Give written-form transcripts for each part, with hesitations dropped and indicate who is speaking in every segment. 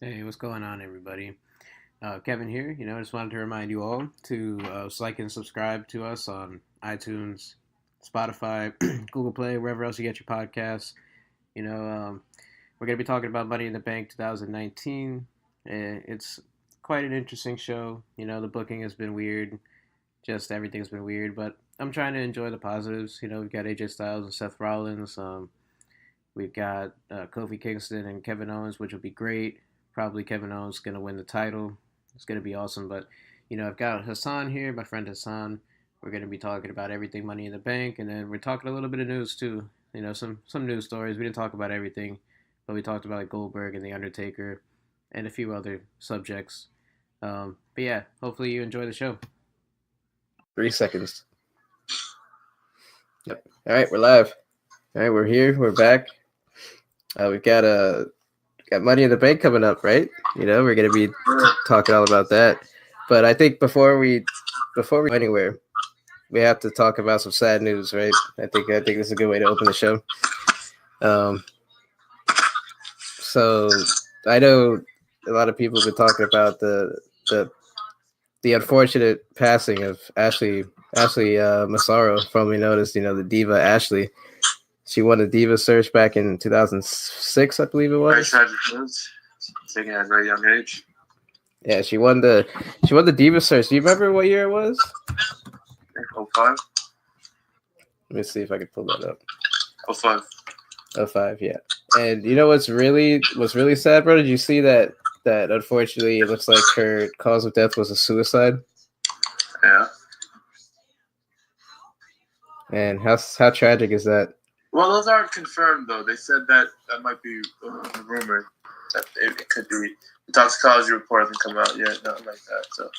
Speaker 1: Hey, what's going on, everybody? Kevin here. I just wanted to remind you all to like and subscribe to us on iTunes, Spotify, Google Play, wherever else you get your podcasts. You know, um, we're going to be talking about Money in the Bank 2019. It's quite an interesting show. The booking has been weird, just everything's been weird, but I'm trying to enjoy the positives. We've got AJ Styles and Seth Rollins. We've got Kofi Kingston and Kevin Owens, which will be great. Probably Kevin Owens is going to win the title. It's going to be awesome. But, I've got Hassan here, my friend Hassan. We're going to be talking about everything Money in the Bank. And then we're talking a little bit of news, too. Some news stories. We didn't talk about everything, but we talked about like Goldberg and The Undertaker and a few other subjects. But yeah, hopefully you enjoy the show.
Speaker 2: 3 seconds. Yep. All right, we're live. All right, we're here. We're back. We've got Money in the Bank coming up, right? We're gonna be talking all about that. But I think before we go anywhere, we have to talk about some sad news, right? I think this is a good way to open the show. So I know a lot of people have been talking about the unfortunate passing of Ashley Massaro, formerly known as the Diva Ashley. She won the Diva Search back in 2006, I believe it was.
Speaker 3: Very tragic news. Taken at a very young age.
Speaker 2: Yeah, she won the Diva Search. Do you remember what year it was?
Speaker 3: 05.
Speaker 2: Let me see if I can pull that up.
Speaker 3: 05.
Speaker 2: 05, yeah. And you know what's really sad, bro? Did you see that unfortunately it looks like her cause of death was a suicide?
Speaker 3: Yeah.
Speaker 2: And how tragic is that?
Speaker 3: Well, those aren't confirmed though. They said that might be a rumor that it could be. The toxicology report hasn't come out yet, nothing like that. So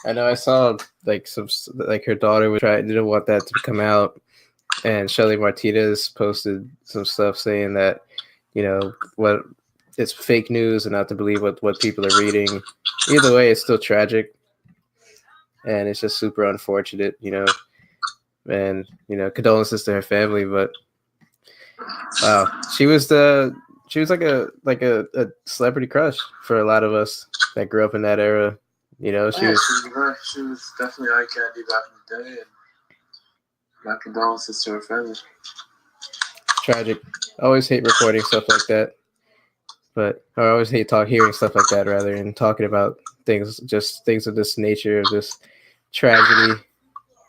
Speaker 2: I know I saw her daughter didn't want that to come out, and Shelly Martinez posted some stuff saying that what it's fake news and not to believe what people are reading. Either way, it's still tragic, and it's just super unfortunate, and condolences to her family. But wow, she was like a celebrity crush for a lot of us that grew up in that era. She
Speaker 3: was definitely eye candy back in the day, and my condolences to her family.
Speaker 2: Tragic. I always hate recording stuff like that, but I always hate hearing stuff like that rather, and talking about things of this nature, of this tragedy.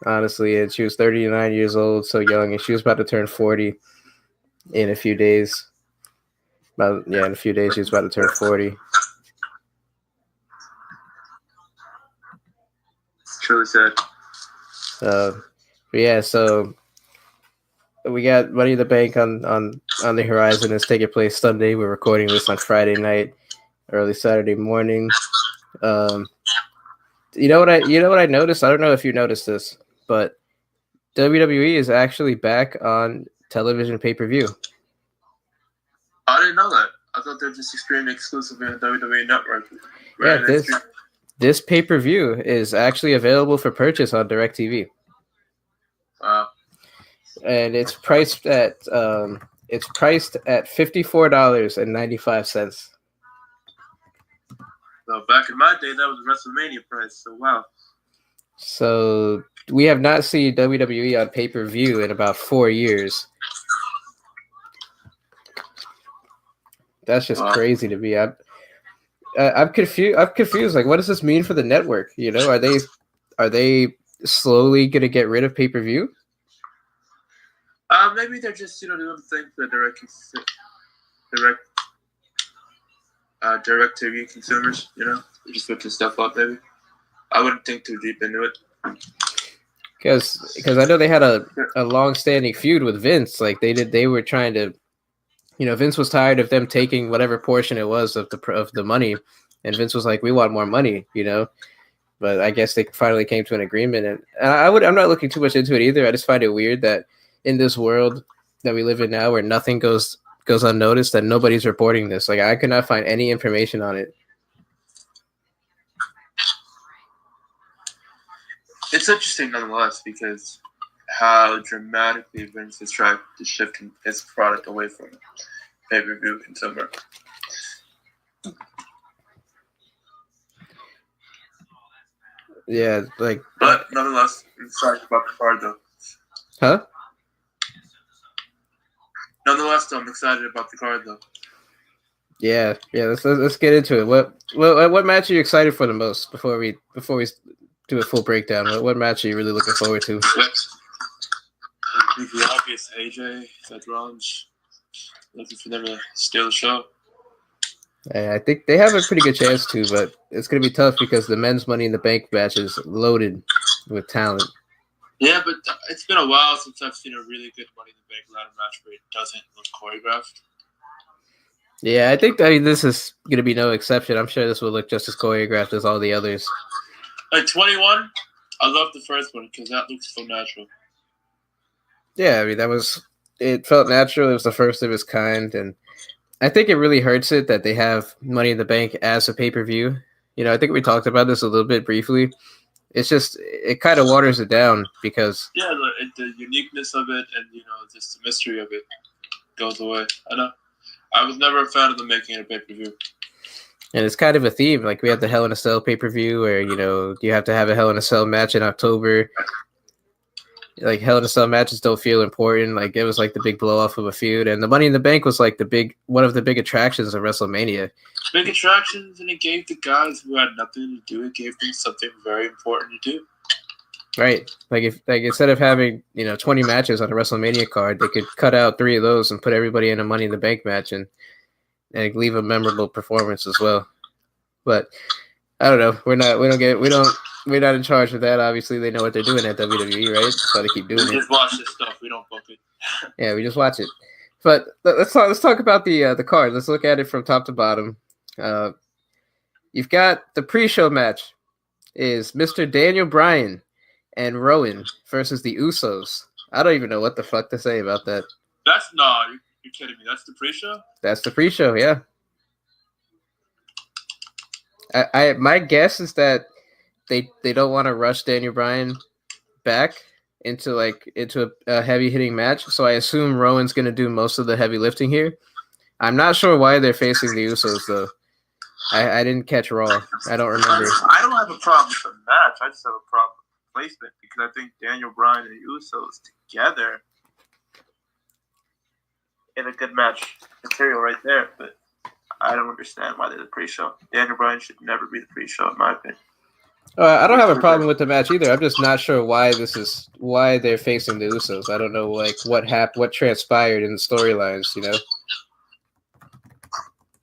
Speaker 2: Honestly, and she was 39 years old, so young, and she was about to turn 40 in a few days. In a few days, she was about to turn 40.
Speaker 3: It's truly sad.
Speaker 2: But yeah, so we got Money in the Bank on the horizon. It's taking place Sunday. We're recording this on Friday night, early Saturday morning. You know what I noticed? I don't know if you noticed this, but WWE is actually back on television pay-per-view.
Speaker 3: I didn't know that. I thought they're just streaming exclusively on WWE Network.
Speaker 2: Yeah, this pay-per-view is actually available for purchase on DirecTV.
Speaker 3: Wow.
Speaker 2: And it's priced at $54.95.
Speaker 3: So back in my day, that was WrestleMania price. So wow.
Speaker 2: So we have not seen WWE on pay-per-view in about 4 years. That's just crazy to me. I'm confused. Like, what does this mean for the network? Are they slowly gonna get rid of pay-per-view?
Speaker 3: Maybe they're just doing the thing for direct TV consumers. They're just switching stuff up. Maybe I wouldn't think too deep into it.
Speaker 2: Because I know they had a long-standing feud with Vince. Like they were trying to, Vince was tired of them taking whatever portion it was of the money, and Vince was like, "We want more money," But I guess they finally came to an agreement, and I'm not looking too much into it either. I just find it weird that in this world that we live in now, where nothing goes unnoticed, that nobody's reporting this. Like, I could not find any information on it.
Speaker 3: It's interesting nonetheless because how dramatically Vince has tried to shift his product away from pay-per-view consumer.
Speaker 2: Yeah, like.
Speaker 3: But nonetheless, I'm excited about the card though.
Speaker 2: Huh?
Speaker 3: Nonetheless, though, I'm excited about the card though.
Speaker 2: Yeah. Let's get into it. What match are you excited for the most before we do a full breakdown? What match are you really looking forward to?
Speaker 3: I think the obvious AJ, Seth Rollins. Looking for them to steal the show.
Speaker 2: I think they have a pretty good chance to, but it's going to be tough because the men's Money in the Bank match is loaded with talent.
Speaker 3: Yeah, but it's been a while since I've seen a really good Money in the Bank ladder match where it doesn't look choreographed.
Speaker 2: Yeah, I think this is going to be no exception. I'm sure this will look just as choreographed as all the others.
Speaker 3: Like 21, I love the first one because that looks so natural.
Speaker 2: Yeah, I mean, it felt natural. It was the first of its kind, and I think it really hurts it that they have Money in the Bank as a pay-per-view. You know, I think we talked about this a little bit briefly. It's just, it kind of waters it down because...
Speaker 3: Yeah, the uniqueness of it and, just the mystery of it goes away. I know. I was never a fan of them making it a pay-per-view.
Speaker 2: And it's kind of a theme. Like, we have the Hell in a Cell pay-per-view where, you have to have a Hell in a Cell match in October. Like, Hell in a Cell matches don't feel important. Like, it was like the big blow-off of a feud. And the Money in the Bank was like one of the big attractions of WrestleMania.
Speaker 3: Big attractions, and it gave the guys who had nothing to do, it gave them something very important to do.
Speaker 2: Right. Like, instead of having, 20 matches on a WrestleMania card, they could cut out 3 of those and put everybody in a Money in the Bank match and leave a memorable performance as well. But I don't know. We're not in charge of that. Obviously, they know what they're doing at WWE, right? So they keep doing it.
Speaker 3: We just watch this stuff. We don't book it.
Speaker 2: Yeah, we just watch it. But let's talk about the card. Let's look at it from top to bottom. You've got the pre-show match is Mr. Daniel Bryan and Rowan versus the Usos. I don't even know what the fuck to say about that.
Speaker 3: You're kidding me. That's the pre-show?
Speaker 2: That's the pre-show, yeah. My guess is that they don't want to rush Daniel Bryan back into a heavy hitting match. So I assume Rowan's going to do most of the heavy lifting here. I'm not sure why they're facing the Usos though. I didn't catch Raw. I don't remember.
Speaker 3: I don't have a problem with the match. I just have a problem with placement because I think Daniel Bryan and the Usos together in a good match material right there. But I don't understand why they're the pre-show. Daniel Bryan should never be the pre-show, in my opinion.
Speaker 2: I don't have a problem with the match either. I'm just not sure why they're facing the Usos. I don't know what transpired in the storylines,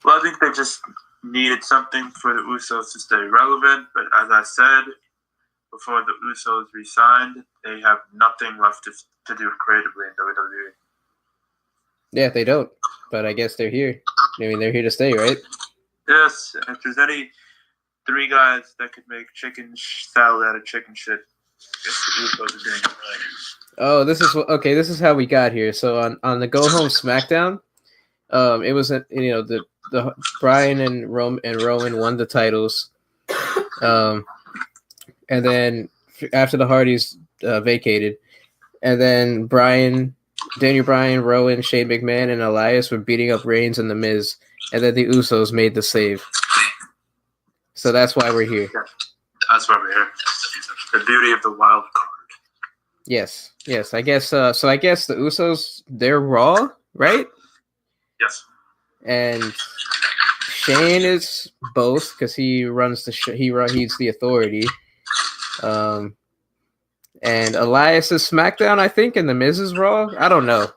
Speaker 3: Well, I think they just needed something for the Usos to stay relevant. But as I said before, the Usos re-signed. They have nothing left to do creatively in WWE.
Speaker 2: Yeah, they don't. But I guess they're here. I mean, they're here to stay, right?
Speaker 3: Yes. If there's any 3 guys that could make chicken salad out of chicken shit, it's the Usos are doing it right.
Speaker 2: Oh, this is how we got here. So on the Go Home SmackDown, it was the Bryan and Rowan won the titles, and then after the Hardys vacated, and then Daniel Bryan, Rowan, Shane McMahon, and Elias were beating up Reigns and The Miz, and then the Usos made the save. So that's why we're here.
Speaker 3: That's why we're here. The beauty of the wild card.
Speaker 2: Yes. I guess. So I guess the Usos, they're Raw, right?
Speaker 3: Yes.
Speaker 2: And Shane is both because he runs the he's the authority. And Elias is SmackDown, I think, and The Miz is Raw. I don't know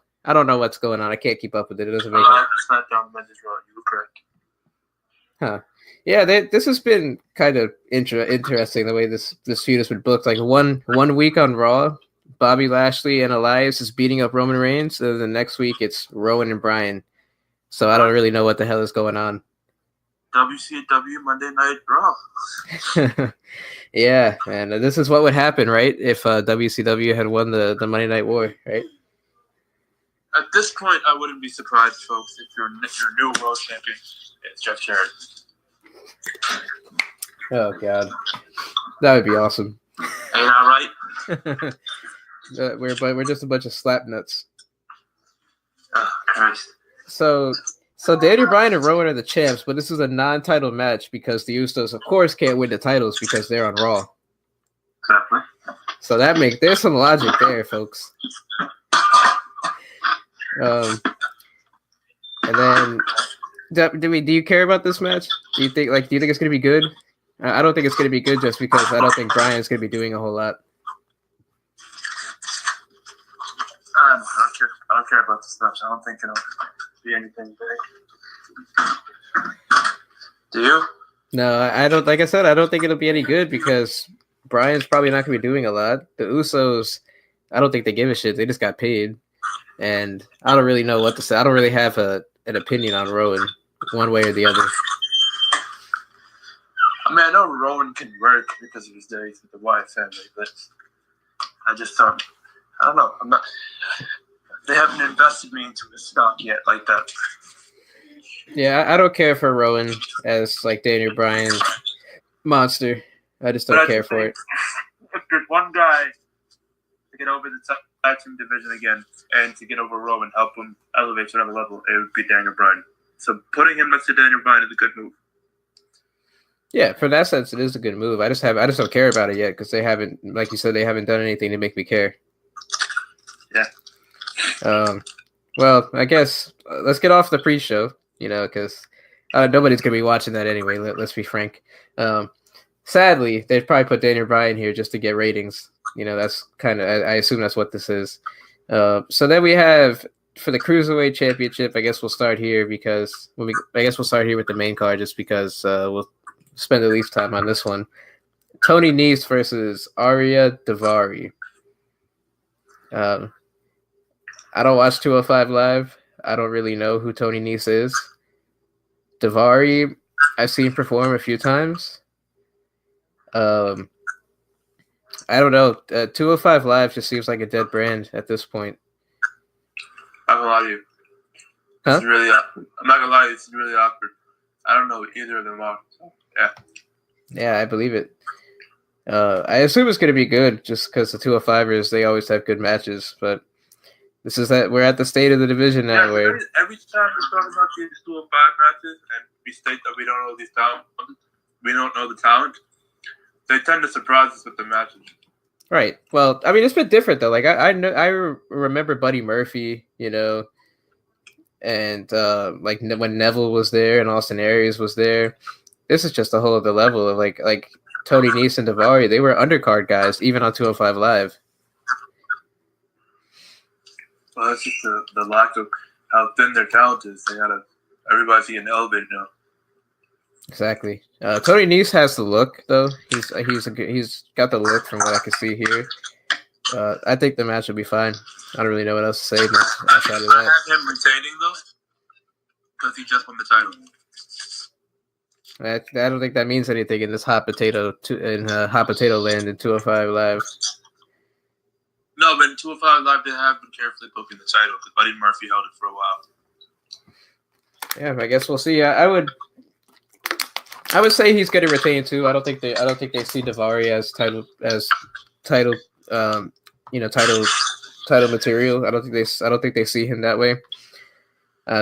Speaker 2: what's going on. I can't keep up with it. It doesn't make sense.
Speaker 3: SmackDown, Miz is Raw. You were correct.
Speaker 2: Huh. Yeah, this has been kind of interesting the way this feud has been booked. Like one week on Raw, Bobby Lashley and Elias is beating up Roman Reigns, and then the next week it's Rowan and Bryan. So I don't really know what the hell is going on.
Speaker 3: WCW Monday Night Raw.
Speaker 2: Yeah, and this is what would happen, right? If WCW had won the Monday Night War, right?
Speaker 3: At this point, I wouldn't be surprised, folks, if your new world champion is Jeff Jarrett.
Speaker 2: Oh God, that would be awesome.
Speaker 3: Ain't I right?
Speaker 2: We're just a bunch of slap nuts.
Speaker 3: Oh Christ.
Speaker 2: So Daniel Bryan and Rowan are the champs, but this is a non-title match because the Usos, of course, can't win the titles because they're on Raw.
Speaker 3: Exactly.
Speaker 2: So there's some logic there, folks. And then, do you care about this match? Do you think it's gonna be good? I don't think it's gonna be good just because I don't think Brian's gonna be doing a whole lot.
Speaker 3: I don't care about this match. I don't think it'll be anything big. Do you?
Speaker 2: No, I don't. Like I said, I don't think it'll be any good because Brian's probably not gonna be doing a lot. The Usos, I don't think they give a shit. They just got paid, and I don't really know what to say. I don't really have an opinion on Rowan, one way or the other.
Speaker 3: I mean, I know Rowan can work because of his days with the Wyatt family, but I just don't. I don't know. I'm not. They haven't invested me into the stock yet like that.
Speaker 2: Yeah, I don't care for Rowan as like Daniel Bryan's monster. I just don't care for it.
Speaker 3: If there's one guy to get over the tag team division again and to get over Rowan, help him elevate to another level, it would be Daniel Bryan. So putting him next to Daniel Bryan is a good move.
Speaker 2: Yeah, for that sense, it is a good move. I just don't care about it yet because they haven't, like you said, they haven't done anything to make me care.
Speaker 3: Yeah.
Speaker 2: Well, I guess let's get off the pre-show, because nobody's gonna be watching that anyway. Let's be frank. Sadly, they'd probably put Daniel Bryan here just to get ratings. That's kind of, I assume that's what this is. So then we have for the Cruiserweight Championship. I guess we'll start here because we'll start here with the main card just because we'll spend the least time on this one. Tony Nese versus Arya Daivari. I don't watch 205 Live. I don't really know who Tony Nese is. Daivari, I've seen perform a few times. I don't know. 205 Live just seems like a dead brand at this point.
Speaker 3: I'm not gonna lie to you.
Speaker 2: Huh?
Speaker 3: I'm not gonna lie. It's really awkward. I don't know who either of them are. So, yeah.
Speaker 2: Yeah, I believe it. I assume it's going to be good just because the 205ers, they always have good matches. But we're at the state of the division now.
Speaker 3: Yeah,
Speaker 2: where
Speaker 3: every time we talk about these 205 matches and we state that we don't know these talent, we don't know the talent, they tend to surprise us with the matches.
Speaker 2: Right. Well, I mean, it's been different though. Like I remember Buddy Murphy, and like when Neville was there and Austin Aries was there. This is just a whole other level of like Tony Nese and Daivari. They were undercard guys even on 205 Live.
Speaker 3: Well, that's just the lack of how thin their talent is. Everybody's getting elevated now.
Speaker 2: Exactly. Tony Nese has the look though. He's got the look from what I can see here. I think the match will be fine. I don't really know what else to say outside of that.
Speaker 3: I have him retaining though, because he just won the title.
Speaker 2: I don't think that means anything in this hot potato land in 205 Live.
Speaker 3: No, but in 205 Live they have been carefully booking the title because Buddy Murphy held it for a while.
Speaker 2: Yeah, I guess we'll see. I would say he's going to retain too. I don't think they see Daivari as title material. I don't think they see him that way.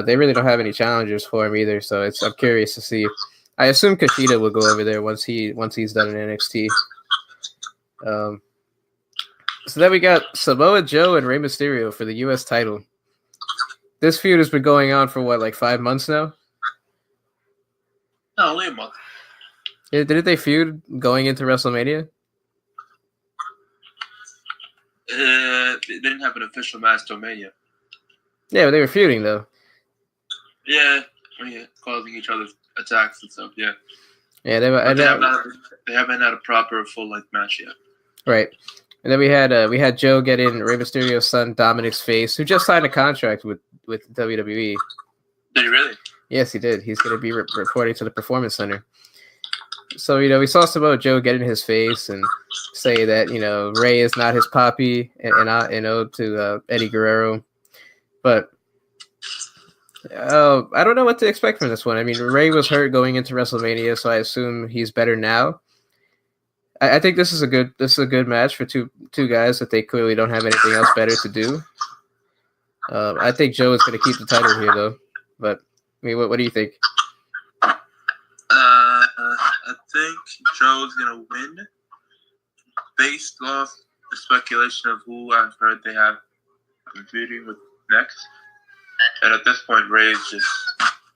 Speaker 2: They really don't have any challengers for him either, so I'm curious to see. I assume Kushida will go over there once he's done in NXT. So then we got Samoa Joe and Rey Mysterio for the U.S. title. This feud has been going on for what, like 5 months now?
Speaker 3: No, only a month.
Speaker 2: Yeah, didn't they feud going into WrestleMania?
Speaker 3: They didn't have an official match till Mania.
Speaker 2: Yeah, but they were feuding though.
Speaker 3: Yeah, causing each other's attacks and stuff. Yeah.
Speaker 2: Yeah, they
Speaker 3: haven't had a proper full-length match yet.
Speaker 2: Right. And then we had Joe get in Rey Mysterio's son Dominic's face, who just signed a contract with WWE.
Speaker 3: Did he really?
Speaker 2: Yes, he did. He's going to be reporting to the Performance Center. So, we saw Samoa Joe get in his face and say that, Rey is not his papi and ode to Eddie Guerrero. But I don't know what to expect from this one. I mean, Rey was hurt going into WrestleMania, so I assume he's better now. I think this is a good match for two guys that they clearly don't have anything else better to do. I think Joe is going to keep the title here, though. But I mean, what do you think?
Speaker 3: I think Joe's gonna win based off the speculation of who I've heard they have competing with next. And at this point, Ray is just,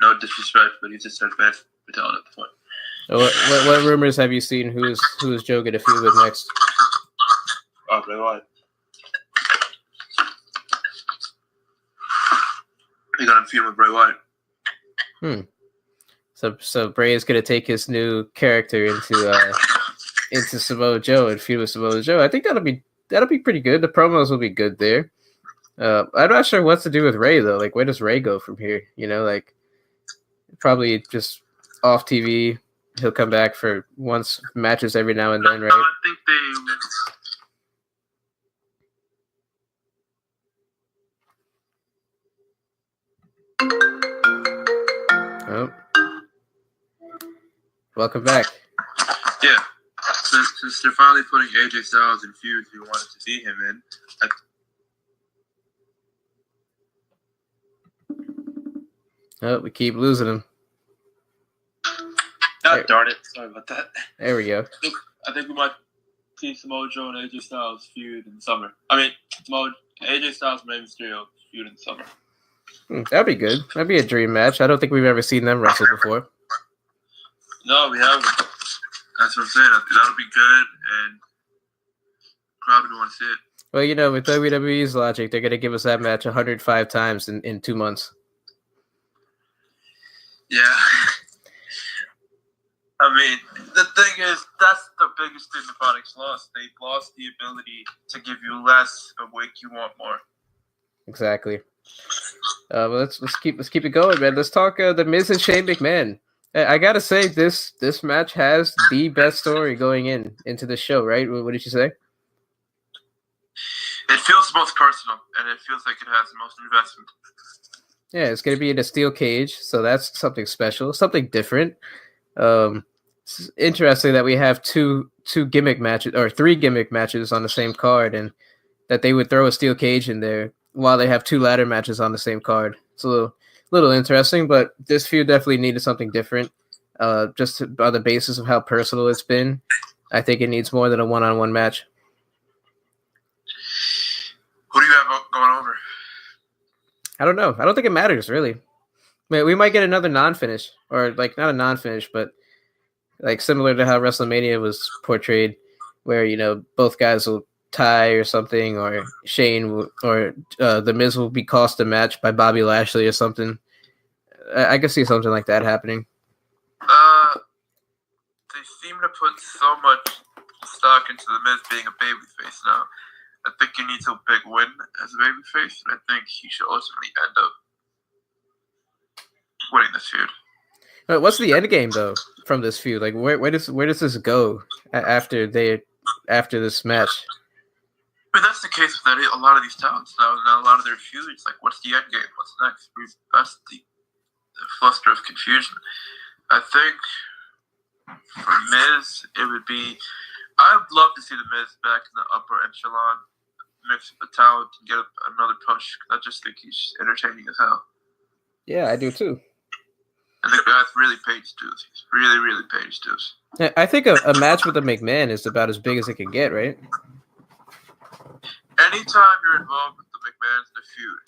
Speaker 3: no disrespect, but he's just advanced for talent at the point.
Speaker 2: What rumors have you seen? Who's Joe going to feud with next?
Speaker 3: Oh, Bray Wyatt. He's going to feud with Bray Wyatt.
Speaker 2: So Bray is going to take his new character into Samoa Joe and feud with Samoa Joe. I think that'll be pretty good. The promos will be good there. I'm not sure what to do with Ray though. Like, where does Ray go from here? You know, like probably just off TV. He'll come back for once matches every now and then, right?
Speaker 3: I think
Speaker 2: Oh. Welcome back.
Speaker 3: Yeah. Since they're finally putting AJ Styles in feuds we wanted to see him in,
Speaker 2: We keep losing him.
Speaker 3: Darn it. Sorry about that.
Speaker 2: There we go.
Speaker 3: I think we might see Samoa Joe and AJ Styles feud in the summer. I mean, AJ Styles and Rey Mysterio feud in the summer.
Speaker 2: That'd be good. That'd be a dream match. I don't think we've ever seen them wrestle before.
Speaker 3: No, we haven't. That's what I'm saying. That'll be good, and crowd would want to see it.
Speaker 2: Well, you know, with WWE's logic, they're going to give us that match 105 times in 2 months.
Speaker 3: Yeah. I mean, the thing is, that's the biggest thing the product's lost. They've lost the ability to give you less and make you want more.
Speaker 2: Exactly. Well, let's keep it going, man. Let's talk The Miz and Shane McMahon. I gotta say, this match has the best story going into the show, right? What did you say?
Speaker 3: It feels most personal, and it feels like it has the most investment.
Speaker 2: Yeah, it's gonna be in a steel cage, so that's something special, something different. It's interesting that we have two gimmick matches or 3 gimmick matches on the same card, and that they would throw a steel cage in there while they have 2 ladder matches on the same card. It's a little interesting, but this feud definitely needed something different. Just on the basis of how personal it's been, I think it needs more than a one-on-one match.
Speaker 3: Who do you have going over?
Speaker 2: I don't know. I don't think it matters, really. I mean, we might get another non-finish, or like not a non-finish, but like similar to how WrestleMania was portrayed, where, you know, both guys will tie or something, or Shane or The Miz will be cost a match by Bobby Lashley or something. I could see something like that happening.
Speaker 3: They seem to put so much stock into The Miz being a babyface now. I think he needs a big win as a babyface, and I think he should ultimately end up winning this feud.
Speaker 2: But what's the end game though from this feud? Like, where does this go after this match?
Speaker 3: I mean, that's the case with a lot of these talents now. A lot of their feuds, like, what's the end game? What's next? That's the fluster of confusion. I think for Miz, it would be. I'd love to see The Miz back in the upper echelon, mix with the talent, and get another push. I just think he's entertaining as hell.
Speaker 2: Yeah, I do too.
Speaker 3: And the guy's really paid his dues. He's really, really paid his dues.
Speaker 2: I think a match with a McMahon is about as big as it can get, right?
Speaker 3: Anytime you're involved with the McMahons in a feud,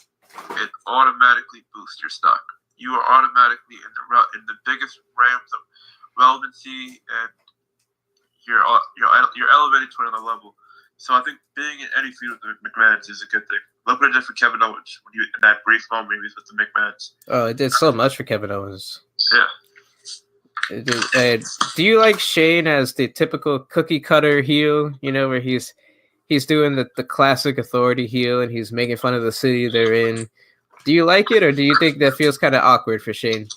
Speaker 3: it automatically boosts your stock. You are automatically in the biggest realms of relevancy, and you're elevated to another level. So I think being in any feud with the McMahons is a good thing. Look what it did for Kevin Owens when in that brief moment he was with the McMahons.
Speaker 2: Oh, it did so much for Kevin Owens.
Speaker 3: Yeah.
Speaker 2: Do you like Shane as the typical cookie cutter heel? You know, where he's doing the classic authority heel and he's making fun of the city they're in. Do you like it, or do you think that feels kind of awkward for Shane?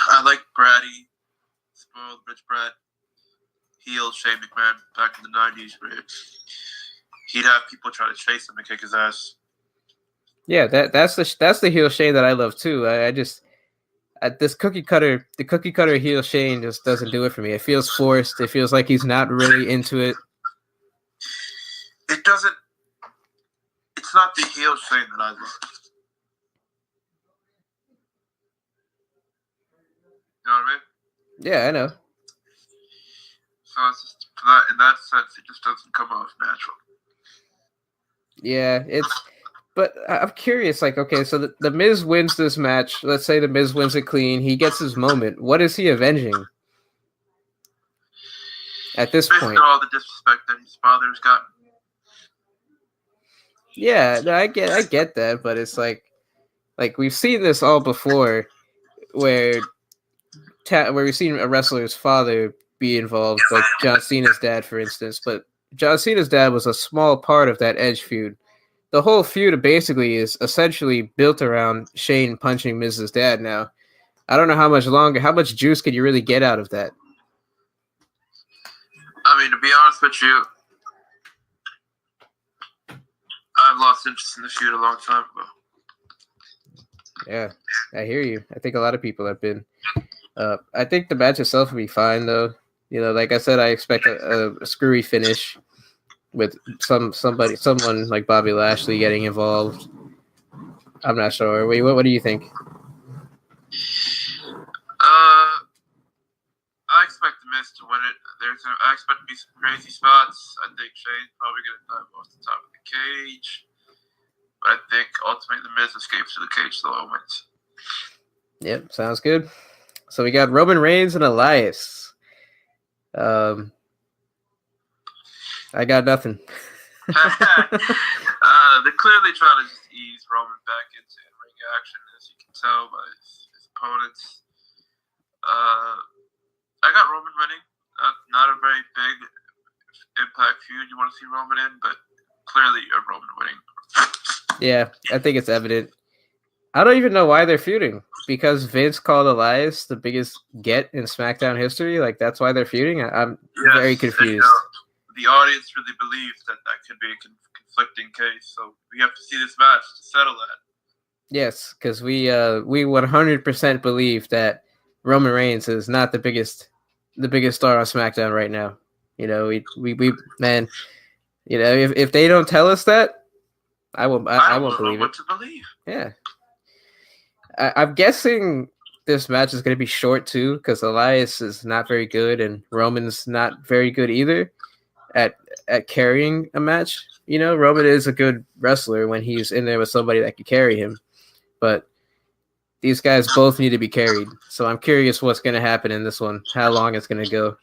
Speaker 3: I like bratty, spoiled rich brat, heel Shane McMahon back in the 90s, where he'd have people try to chase him and kick his ass. Yeah,
Speaker 2: that's the heel Shane that I love too. This cookie cutter heel Shane just doesn't do it for me. It feels forced. It feels like he's not really into it.
Speaker 3: It doesn't. It's not the heel Shane that I love. You know what I mean?
Speaker 2: Yeah, I know.
Speaker 3: So in that sense, it just doesn't come off natural.
Speaker 2: Yeah, but I'm curious, like, okay, so the Miz wins this match. Let's say the Miz wins it clean. He gets his moment. What is he avenging at this
Speaker 3: Basically,
Speaker 2: point?
Speaker 3: all the disrespect that his father's gotten.
Speaker 2: Yeah, no, I get that, but it's like we've seen this all before, where we've seen a wrestler's father be involved, like John Cena's dad, for instance. But John Cena's dad was a small part of that Edge feud. The whole feud basically is essentially built around Shane punching Miz's dad now. I don't know how much juice could you really get out of that?
Speaker 3: I mean, to be honest with you, I've lost interest in the feud a long time ago.
Speaker 2: Yeah, I hear you. I think a lot of people have been. I think the match itself will be fine, though. You know, like I said, I expect a screwy finish with someone like Bobby Lashley getting involved. I'm not sure. Wait, what do you think?
Speaker 3: I expect the Miz to win it. I expect to be some crazy spots. I think Shane's probably going to dive off the top of the cage. But I think ultimately the Miz escapes through the cage so it wins.
Speaker 2: Yep, sounds good. So we got Roman Reigns and Elias. I got nothing.
Speaker 3: They're clearly trying to just ease Roman back into in-ring action, as you can tell by his opponents. I got Roman winning. Not a very big Impact feud you want to see Roman in, but clearly a Roman winning.
Speaker 2: Yeah, I think it's evident. I don't even know why they're feuding. Because Vince called Elias the biggest get in SmackDown history. Like, that's why they're feuding? I'm very confused.
Speaker 3: The audience really believes that could be a conflicting case. So we have to see this match to settle that. Yes,
Speaker 2: because we 100% believe that Roman Reigns is not the biggest star on SmackDown right now. You know, we man, you know, if they don't tell us that, I won't believe
Speaker 3: what to believe.
Speaker 2: Yeah. I'm guessing this match is going to be short too, because Elias is not very good and Roman's not very good either at carrying a match. You know, Roman is a good wrestler when he's in there with somebody that can carry him, but these guys both need to be carried. So I'm curious what's going to happen in this one, how long it's going to go.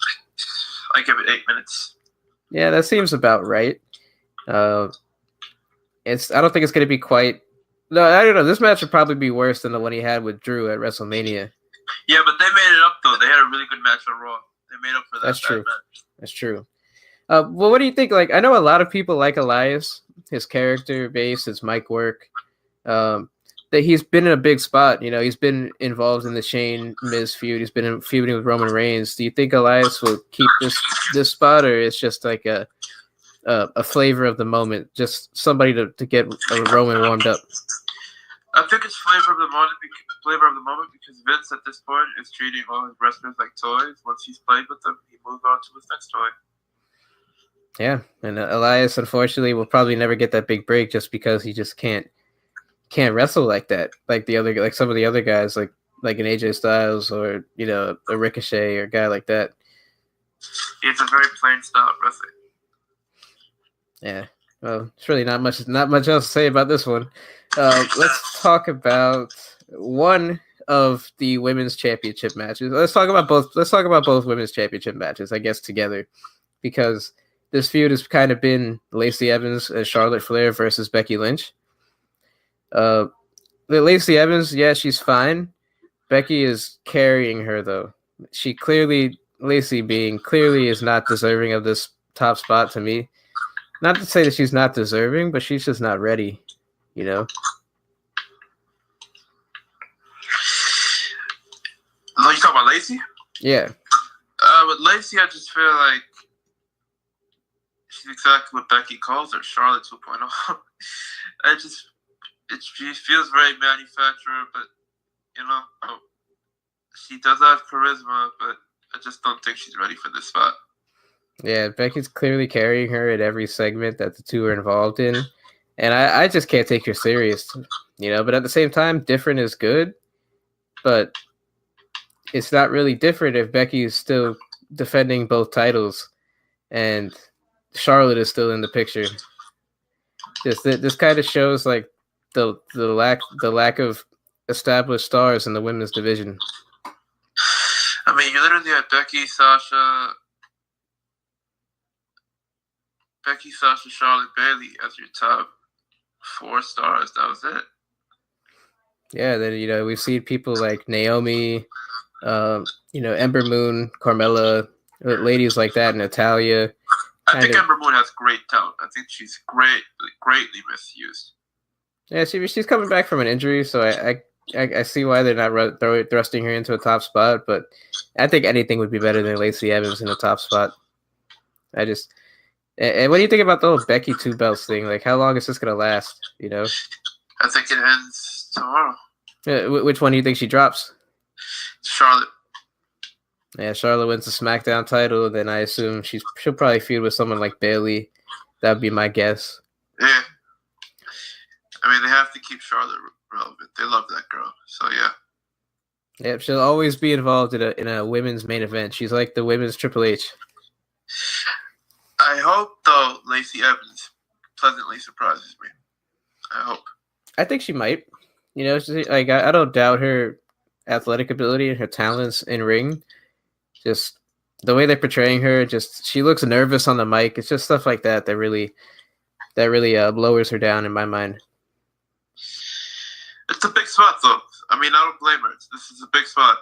Speaker 3: I give it 8 minutes.
Speaker 2: Yeah, that seems about right. I don't think it's going to be quite. No, I don't know. This match would probably be worse than the one he had with Drew at WrestleMania.
Speaker 3: Yeah, but they made it up, though. They had a really good match on Raw. They made up for that.
Speaker 2: That's true.
Speaker 3: Match.
Speaker 2: That's true. Well, what do you think? Like, I know a lot of people like Elias, his character base, his mic work. That he's been in a big spot. You know, he's been involved in the Shane Miz feud. He's been feuding with Roman Reigns. Do you think Elias will keep this spot, or it's just like a flavor of the moment, just somebody to get Roman warmed up?
Speaker 3: I think it's flavor of the moment because Vince at this point is treating all his wrestlers like toys. Once he's played with them, he moves on to his next toy.
Speaker 2: Yeah, and Elias unfortunately will probably never get that big break just because he just can't wrestle like that, like some of the other guys, like an AJ Styles or, you know, a Ricochet or a guy like that.
Speaker 3: It's a very plain style wrestling.
Speaker 2: Yeah, well, it's really not much else to say about this one. Let's talk about one of the women's championship matches. Let's talk about both women's championship matches, I guess, together, because this feud has kind of been Lacey Evans and Charlotte Flair versus Becky Lynch. Lacey Evans, yeah, she's fine. Becky is carrying her, though. Lacey being clearly is not deserving of this top spot to me. Not to say that she's not deserving, but she's just not ready, you know?
Speaker 3: Oh, you talking about Lacey?
Speaker 2: Yeah.
Speaker 3: With Lacey, I just feel like she's exactly what Becky calls her, Charlotte 2.0. She feels very manufacturer, but, you know, she does have charisma, but I just don't think she's ready for this spot.
Speaker 2: Yeah, Becky's clearly carrying her at every segment that the two are involved in, and I just can't take her serious, you know, but at the same time, different is good, but it's not really different if Becky is still defending both titles and Charlotte is still in the picture. This kind of shows like the lack of established stars in the women's division.
Speaker 3: I mean, you literally had Becky, Sasha, Charlotte, Bayley as your top 4 stars. That was it.
Speaker 2: Yeah, then we've seen people like Naomi, Ember Moon, Carmella, ladies like that, Natalia.
Speaker 3: I think Ember Moon has great talent. I think she's greatly misused.
Speaker 2: Yeah, she's coming back from an injury, so I see why they're not thrusting her into a top spot. But I think anything would be better than Lacey Evans in the top spot. And what do you think about the whole Becky 2 belts thing? Like, how long is this gonna last?
Speaker 3: I think it ends tomorrow.
Speaker 2: Which one do you think she drops?
Speaker 3: Charlotte.
Speaker 2: Yeah, Charlotte wins the SmackDown title. Then I assume she'll probably feud with someone like Bayley. That'd be my guess.
Speaker 3: Yeah. I mean, they have to keep Charlotte relevant. They love that girl. So, yeah.
Speaker 2: Yep, she'll always be involved in a women's main event. She's like the women's Triple H.
Speaker 3: I hope, though, Lacey Evans pleasantly surprises me. I hope.
Speaker 2: I think she might. I don't doubt her athletic ability and her talents in ring. Just the way they're portraying her, she looks nervous on the mic. It's just stuff like that really lowers her down in my mind.
Speaker 3: It's a big spot, though. I mean, I don't blame her. This is a big spot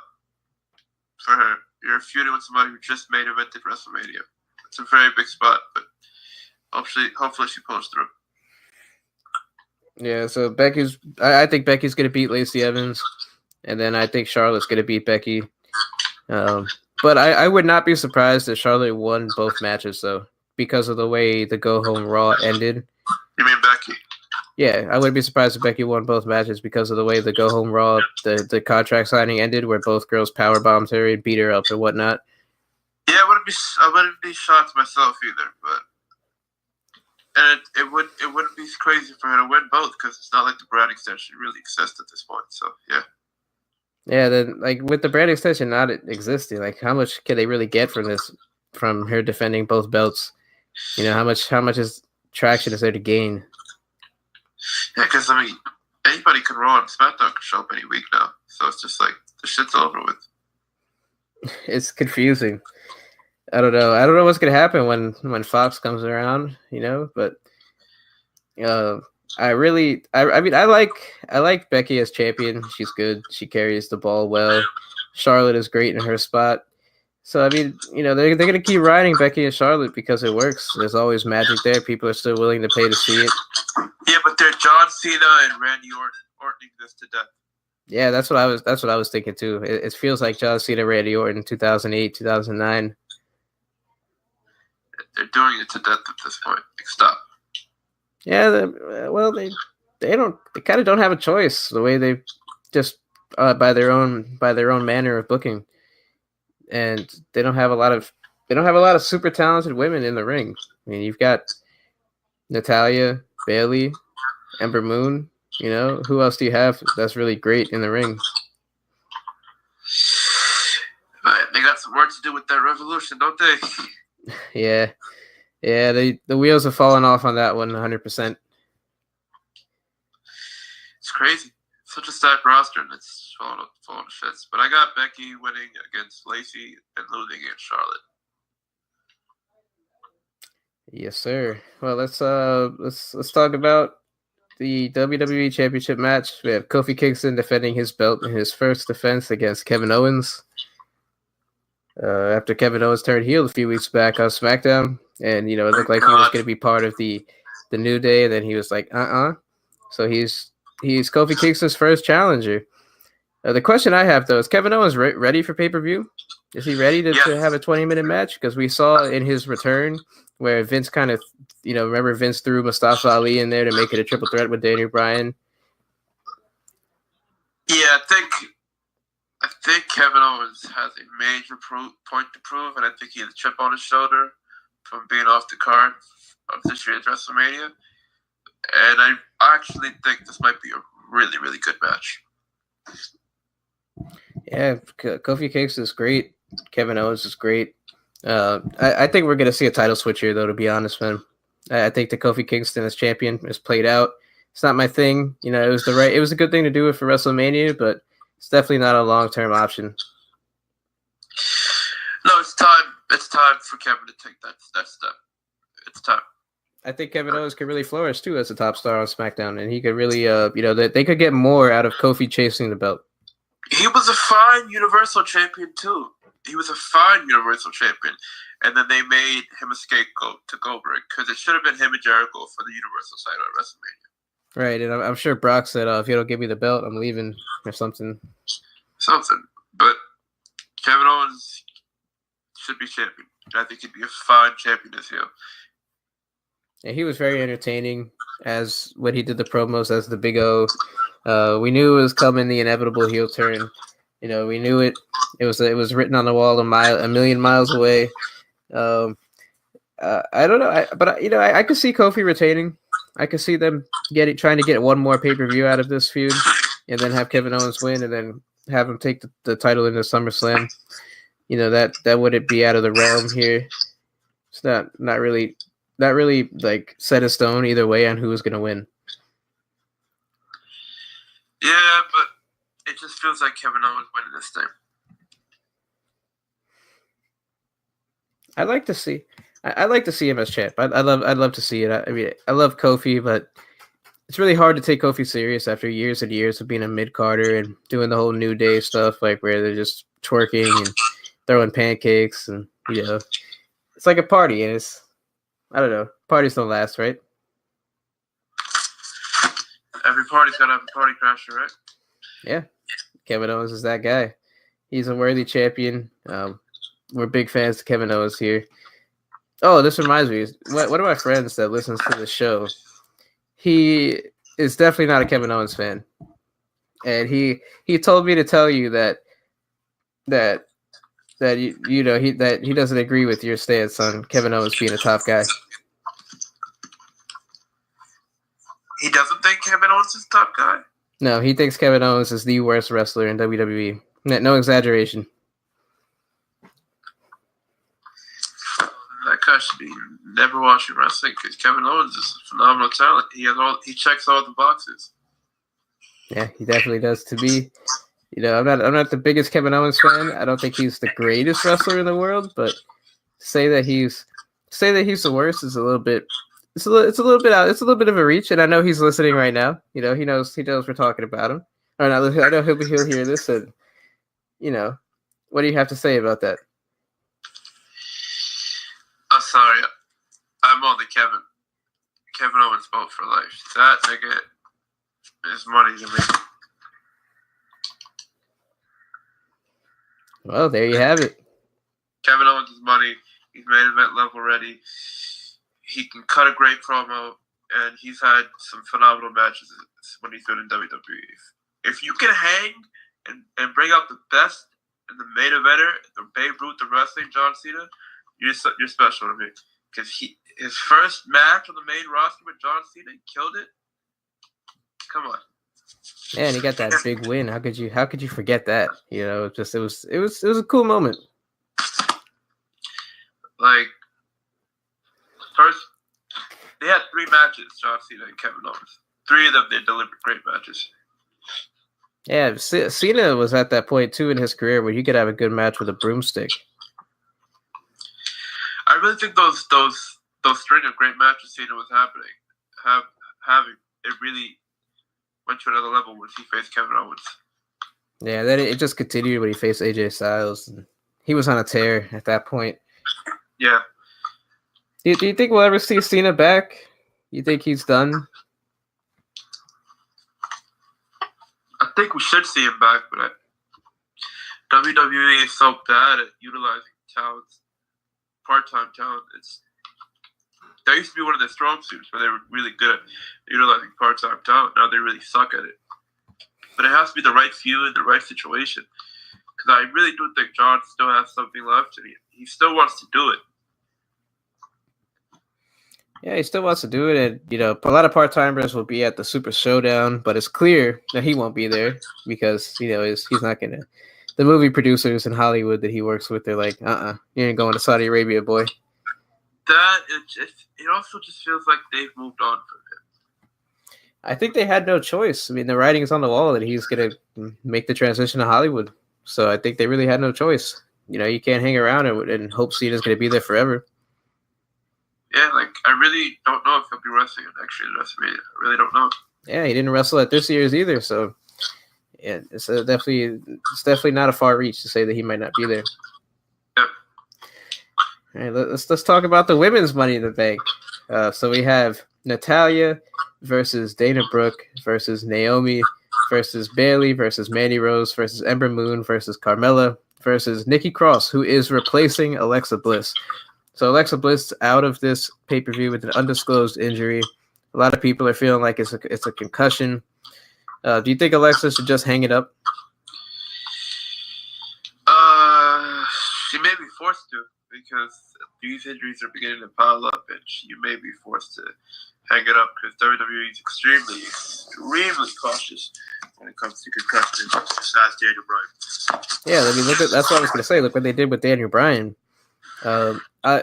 Speaker 3: for her. You're feuding with somebody who just main evented WrestleMania. It's a very big spot, but hopefully she pulls through.
Speaker 2: Yeah, so I think Becky's going to beat Lacey Evans, and then I think Charlotte's going to beat Becky. But I would not be surprised if Charlotte won both matches, though, because of the way the Go Home Raw ended.
Speaker 3: You mean Becky?
Speaker 2: Yeah, I wouldn't be surprised if Becky won both matches because of the way the Go Home Raw, the contract signing ended, where both girls powerbombed her and beat her up and whatnot.
Speaker 3: Yeah, I wouldn't be shocked myself either, and it wouldn't be crazy for her to win both because it's not like the brand extension really exists at this point. So yeah.
Speaker 2: Yeah, then like with the brand extension not existing, like how much can they really get from her defending both belts? How much traction is there to gain?
Speaker 3: Yeah, because I mean, anybody can Raw and SmackDown can show up any week now, so it's just like the shit's over with.
Speaker 2: It's confusing. I don't know what's gonna happen when Fox comes around, but I like Becky as champion. She's good. She carries the ball well. Charlotte is great in her spot. So I mean, they're gonna keep riding Becky and Charlotte because it works. There's always magic there. People are still willing to pay to see it.
Speaker 3: Yeah, but they're John Cena and Randy Orton this to death.
Speaker 2: Yeah, that's what I was thinking too. It feels like John Cena, Randy Orton, 2008, 2009.
Speaker 3: They're doing it to death at this point. Like, stop.
Speaker 2: Yeah, they kind of don't have a choice. The way they just by their own manner of booking, and they don't have a lot of super talented women in the ring. I mean, you've got Natalia, Bayley, Ember Moon. Who else do you have that's really great in the ring?
Speaker 3: They got some work to do with that Revolution, don't they?
Speaker 2: Yeah. The wheels have fallen off on that one 100%.
Speaker 3: It's crazy. Such a stacked roster, and it's falling to shits. But I got Becky winning against Lacey and losing against Charlotte.
Speaker 2: Yes, sir. Well, let's talk about the WWE Championship match. We have Kofi Kingston defending his belt in his first defense against Kevin Owens. After Kevin Owens turned heel a few weeks back on SmackDown, and it looked like he was going to be part of the New Day, and then he was like, So he's Kofi Kingston's first challenger. The question I have though is Kevin Owens ready for pay-per-view? Is he ready to have a 20-minute match? Because we saw in his return where Vince kind of, remember Vince threw Mustafa Ali in there to make it a triple threat with Daniel Bryan.
Speaker 3: Yeah, I think Kevin Owens has a major point to prove, and I think he has a chip on his shoulder from being off the card of this year's WrestleMania. And I actually think this might be a really, really good match.
Speaker 2: Yeah, Kofi Kingston is great. Kevin Owens is great. I think we're gonna see a title switch here, though. To be honest, man, I think the Kofi Kingston as champion is played out. It's not my thing. It was a good thing to do it for WrestleMania, but it's definitely not a long-term option.
Speaker 3: No, it's time. It's time for Kevin to take that step. It's time.
Speaker 2: I think Kevin Owens could really flourish too as a top star on SmackDown, and he could really, they could get more out of Kofi chasing the belt.
Speaker 3: He was a fine Universal Champion too. He was a fine Universal Champion, and then they made him a scapegoat to Goldberg because it should have been him and Jericho for the Universal title at WrestleMania.
Speaker 2: Right, and I'm sure Brock said, "If you don't give me the belt, I'm leaving," or something.
Speaker 3: But Kevin Owens should be champion. And I think he'd be a fine champion this year.
Speaker 2: Yeah, he was very entertaining as when he did the promos as the Big O. We knew it was coming, the inevitable heel turn. We knew it. It was written on the wall a million miles away. I don't know, but I could see Kofi retaining. I could see them trying to get one more pay-per-view out of this feud, and then have Kevin Owens win, and then have him take the title into SummerSlam. That wouldn't be out of the realm here. It's not really like set in stone either way on who is going to win.
Speaker 3: Yeah, but it just feels like Kevin Owens winning this thing.
Speaker 2: I'd like to see him as champ. I'd love to see it. I love Kofi, but it's really hard to take Kofi serious after years and years of being a mid-carder and doing the whole New Day stuff, like where they're just twerking and throwing pancakes, and it's like a party, and I don't know, parties don't last, right?
Speaker 3: Every party's gotta have a party crasher, right?
Speaker 2: Yeah, Kevin Owens is that guy. He's a worthy champion. We're big fans of Kevin Owens here. Oh, this reminds me. One of my friends that listens to the show, he is definitely not a Kevin Owens fan, and he told me to tell you that he doesn't agree with your stance on Kevin Owens being a top guy.
Speaker 3: He doesn't think Kevin Owens is top guy?
Speaker 2: No, he thinks Kevin Owens is the worst wrestler in WWE. No exaggeration.
Speaker 3: That guy should be never watching wrestling because Kevin Owens is a phenomenal talent. He checks all the boxes.
Speaker 2: Yeah, he definitely does. To be, I'm not the biggest Kevin Owens fan. I don't think he's the greatest wrestler in the world, but say that he's the worst is a little bit. It's a little bit out. It's a little bit of a reach, and I know he's listening right now. He knows we're talking about him. Or not, I know he'll hear this, and what do you have to say about that?
Speaker 3: I'm sorry, I'm on the Kevin Owens vote for life. That nigga is money to me.
Speaker 2: Well, there you have it.
Speaker 3: Kevin Owens is money. He's main event level ready. He can cut a great promo, and he's had some phenomenal matches when he's been in WWE. If you can hang and bring out the best in the main eventer, the Babe Ruth of wrestling, John Cena, you're special to me. Because his first match on the main roster with John Cena, he killed it. Come on.
Speaker 2: Yeah, and he got that big win. How could you forget that? It was a cool moment.
Speaker 3: Like, first, they had 3 matches, John Cena and Kevin Owens. 3 of them, they delivered great matches.
Speaker 2: Yeah, Cena was at that point, too, in his career where he could have a good match with a broomstick.
Speaker 3: I really think those string of great matches Cena was having, it really went to another level when he faced Kevin Owens.
Speaker 2: Yeah, then it just continued when he faced AJ Styles. And he was on a tear at that point.
Speaker 3: Yeah.
Speaker 2: Do you think we'll ever see Cena back? You think he's done?
Speaker 3: I think we should see him back, but WWE is so bad at utilizing talents, part-time talent. That used to be one of their strong suits, where they were really good at utilizing part-time talent. Now they really suck at it. But it has to be the right feud, the right situation. Because I really do think John still has something left, and he still wants to do it.
Speaker 2: Yeah, he still wants to do it, and a lot of part-timers will be at the Super Showdown, but it's clear that he won't be there because he's not gonna the movie producers in Hollywood that he works with, they're like, you ain't going to Saudi Arabia, boy.
Speaker 3: It also just feels like they've moved on from him.
Speaker 2: I think they had no choice. I mean, the writing is on the wall that he's going to make the transition to Hollywood. So I think they really had no choice. You can't hang around and hope Cena's going to be there forever.
Speaker 3: Yeah, I really don't know if he'll be wrestling next year's WrestleMania. I really don't know.
Speaker 2: Yeah, he didn't wrestle at this year's either, so yeah, it's definitely not a far reach to say that he might not be there.
Speaker 3: Yep.
Speaker 2: All right, let's talk about the women's Money in the Bank. So we have Natalya versus Dana Brooke versus Naomi versus Bayley versus Mandy Rose versus Ember Moon versus Carmella versus Nikki Cross, who is replacing Alexa Bliss. So Alexa Bliss out of this pay-per-view with an undisclosed injury. A lot of people are feeling like it's a concussion. Do you think Alexa should just hang it up?
Speaker 3: She may be forced to, because these injuries are beginning to pile up, and she may be forced to hang it up because WWE is extremely cautious when it comes to concussions. Besides Daniel Bryan.
Speaker 2: Yeah, I mean, that's what I was going to say. Look what they did with Daniel Bryan.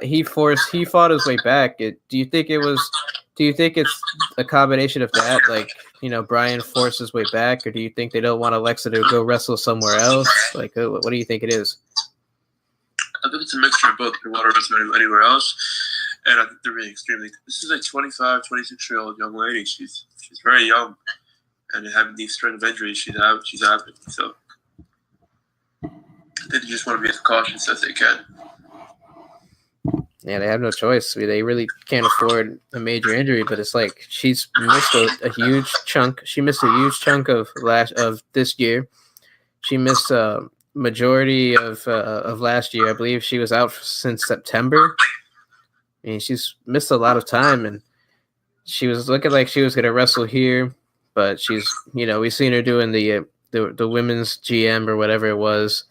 Speaker 2: He fought his way back. Do you think it's a combination of that, Bryan forced his way back, or do you think they don't want Alexa to go wrestle somewhere else? What do you think it is?
Speaker 3: I think it's a mixture of both. They want to wrestle anywhere else, and I think they're really extremely. This is a 25, 26-year-old young lady. She's very young, and having these string of injuries she's having. So I think they just want to be as cautious as they can.
Speaker 2: Yeah, they have no choice. I mean, they really can't afford a major injury, but it's like she's missed a huge chunk. She missed a huge chunk of this year. She missed a majority of last year. I believe she was out since September. I mean, she's missed a lot of time, and she was looking like she was going to wrestle here, but she's, we've seen her doing the women's GM or whatever it was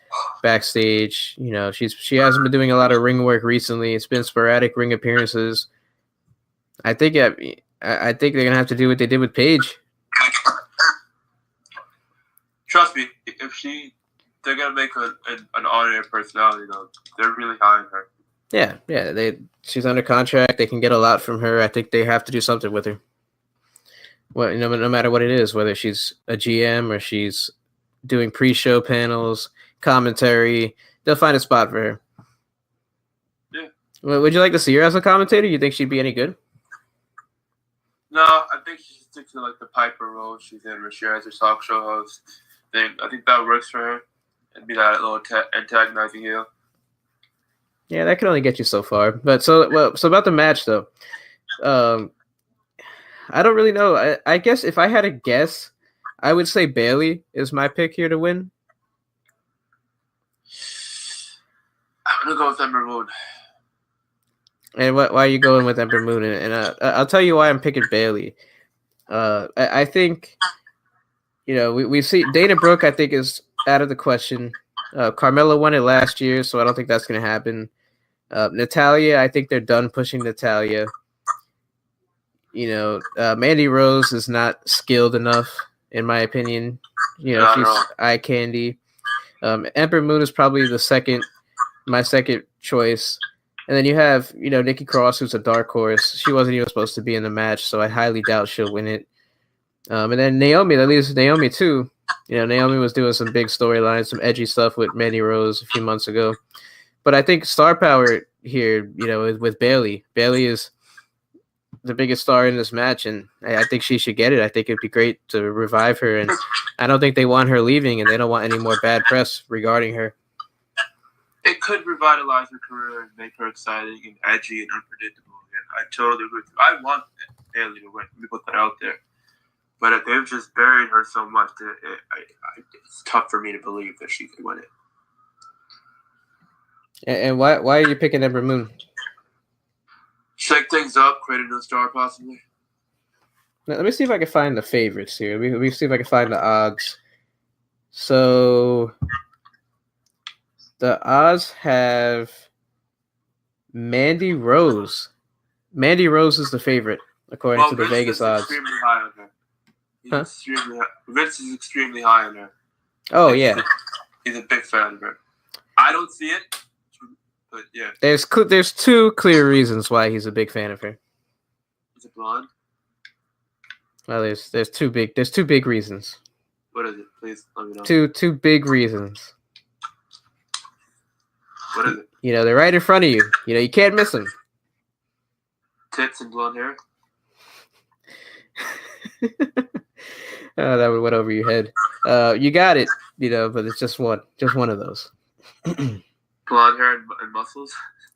Speaker 2: backstage. She hasn't been doing a lot of ring work recently. It's been sporadic ring appearances. I think they're gonna have to do what they did with Paige.
Speaker 3: Trust me, they're gonna make an on-air personality though. They're really high on her.
Speaker 2: Yeah. She's under contract. They can get a lot from her. I think they have to do something with her. Well, no matter what it is, whether she's a GM or she's doing pre-show panels, commentary, they'll find a spot for her.
Speaker 3: Yeah.
Speaker 2: Well, would you like to see her as a commentator? You think she'd be any good?
Speaker 3: No, I think she should stick to the Piper role she's in, where she has her talk show host thing. I think that works for her, and be that little antagonizing heel.
Speaker 2: Yeah, that can only get you so far. But so about the match though, I don't really know. I guess if I had a guess, I would say Bayley is my pick here to win.
Speaker 3: I'm going to go with Ember Moon.
Speaker 2: And why are you going with Ember Moon? And I'll tell you why I'm picking Bayley. I think, we see Dana Brooke, I think, is out of the question. Carmella won it last year, so I don't think that's going to happen. Natalya, I think they're done pushing Natalya. Mandy Rose is not skilled enough, in my opinion. She's eye candy. Ember Moon is probably my second choice. And then you have, Nikki Cross, who's a dark horse. She wasn't even supposed to be in the match, so I highly doubt she'll win it. And then Naomi, that leaves Naomi too. Naomi was doing some big storylines, some edgy stuff with Mandy Rose a few months ago. But I think star power here, with Bayley. Bayley is the biggest star in this match, and I think she should get it. I think it'd be great to revive her, and I don't think they want her leaving, and they don't want any more bad press regarding her.
Speaker 3: It could revitalize her career and make her exciting and edgy and unpredictable again. I totally agree with you. I want Bayley to win. Let me put that out there. But they've just buried her so much that it's tough for me to believe that she could win it.
Speaker 2: And why are you picking Ember Moon?
Speaker 3: Shake things up, create a new star possibly.
Speaker 2: Now, let me see if I can find the favorites here. Let me see if I can find the odds. So the odds have Mandy Rose. Mandy Rose is the favorite, according to the Vegas odds.
Speaker 3: Extremely high on her. Vince is extremely high on her.
Speaker 2: Oh, yeah.
Speaker 3: He's a big fan of her. I don't see it, but yeah.
Speaker 2: There's two clear reasons why he's a big fan of her.
Speaker 3: Is it blonde?
Speaker 2: Well, there's two big reasons.
Speaker 3: What is it? Please let me know.
Speaker 2: Two big reasons.
Speaker 3: What is it?
Speaker 2: You know, they're right in front of you. You know, you can't miss them.
Speaker 3: Tits and blonde hair?
Speaker 2: Oh, that would went over your head. You got it, you know, but it's just one of those.
Speaker 3: Blonde hair and muscles?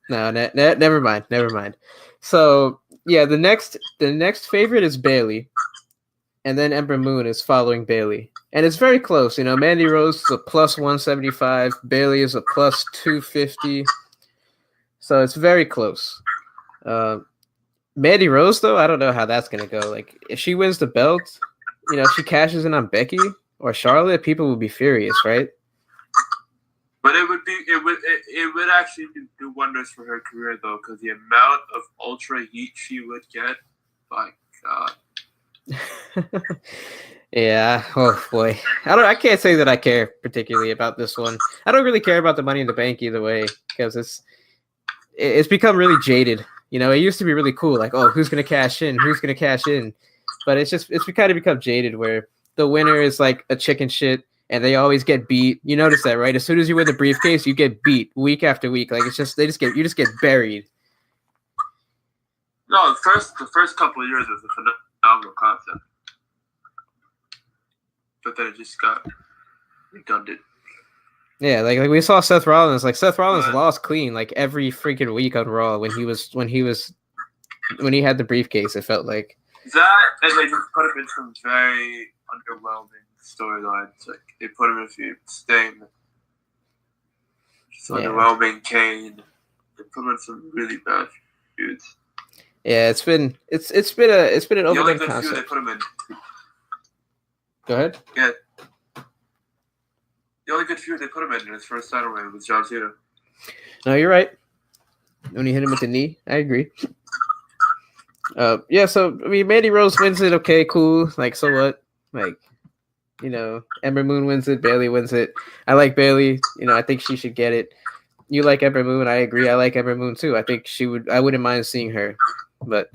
Speaker 2: No, never mind. So yeah, the next favorite is Bailey, and then Ember Moon is following Bailey, and it's very close. You know, Mandy Rose is a plus 175, Bailey is a plus 250, so it's very close. Mandy Rose, though, I don't know how that's gonna go. Like, if she wins the belt, you know, if she cashes in on Becky or Charlotte, people will be furious, right?
Speaker 3: But it would actually do wonders for her career, though, because the amount of ultra heat she would get, my God.
Speaker 2: Yeah. Oh boy. I can't say that I care particularly about this one. I don't really care about the Money in the Bank either way, because it's become really jaded. You know, it used to be really cool, like, oh, who's gonna cash in? But it's kind of become jaded where the winner is like a chicken shit and they always get beat. You notice that, right? As soon as you win the briefcase, you get beat week after week. Like, you just get buried.
Speaker 3: No, the first couple of years was a phenomenal concept. But then it just got redundant.
Speaker 2: Yeah, like we saw Seth Rollins. Like, Seth Rollins lost clean like every freaking week on Raw when he had the briefcase. It felt like
Speaker 3: that, and they just put him in some very underwhelming storylines. Like, they put him in a few Sting, underwhelming Kane. They put him in some really bad feuds.
Speaker 2: Yeah, it's been an overdone concept.
Speaker 3: Feud they put him in.
Speaker 2: Go ahead.
Speaker 3: Yeah. The only good feud they put him in his first title reign was John Cena.
Speaker 2: No, you're right. When he hit him with the knee, I agree. Yeah, so I mean, Mandy Rose wins it. Okay, cool. Like, so what? Like, you know, Ember Moon wins it. Bailey wins it. I like Bailey. You know, I think she should get it. You like Ember Moon? I agree. I like Ember Moon too. I think she would. I wouldn't mind seeing her. But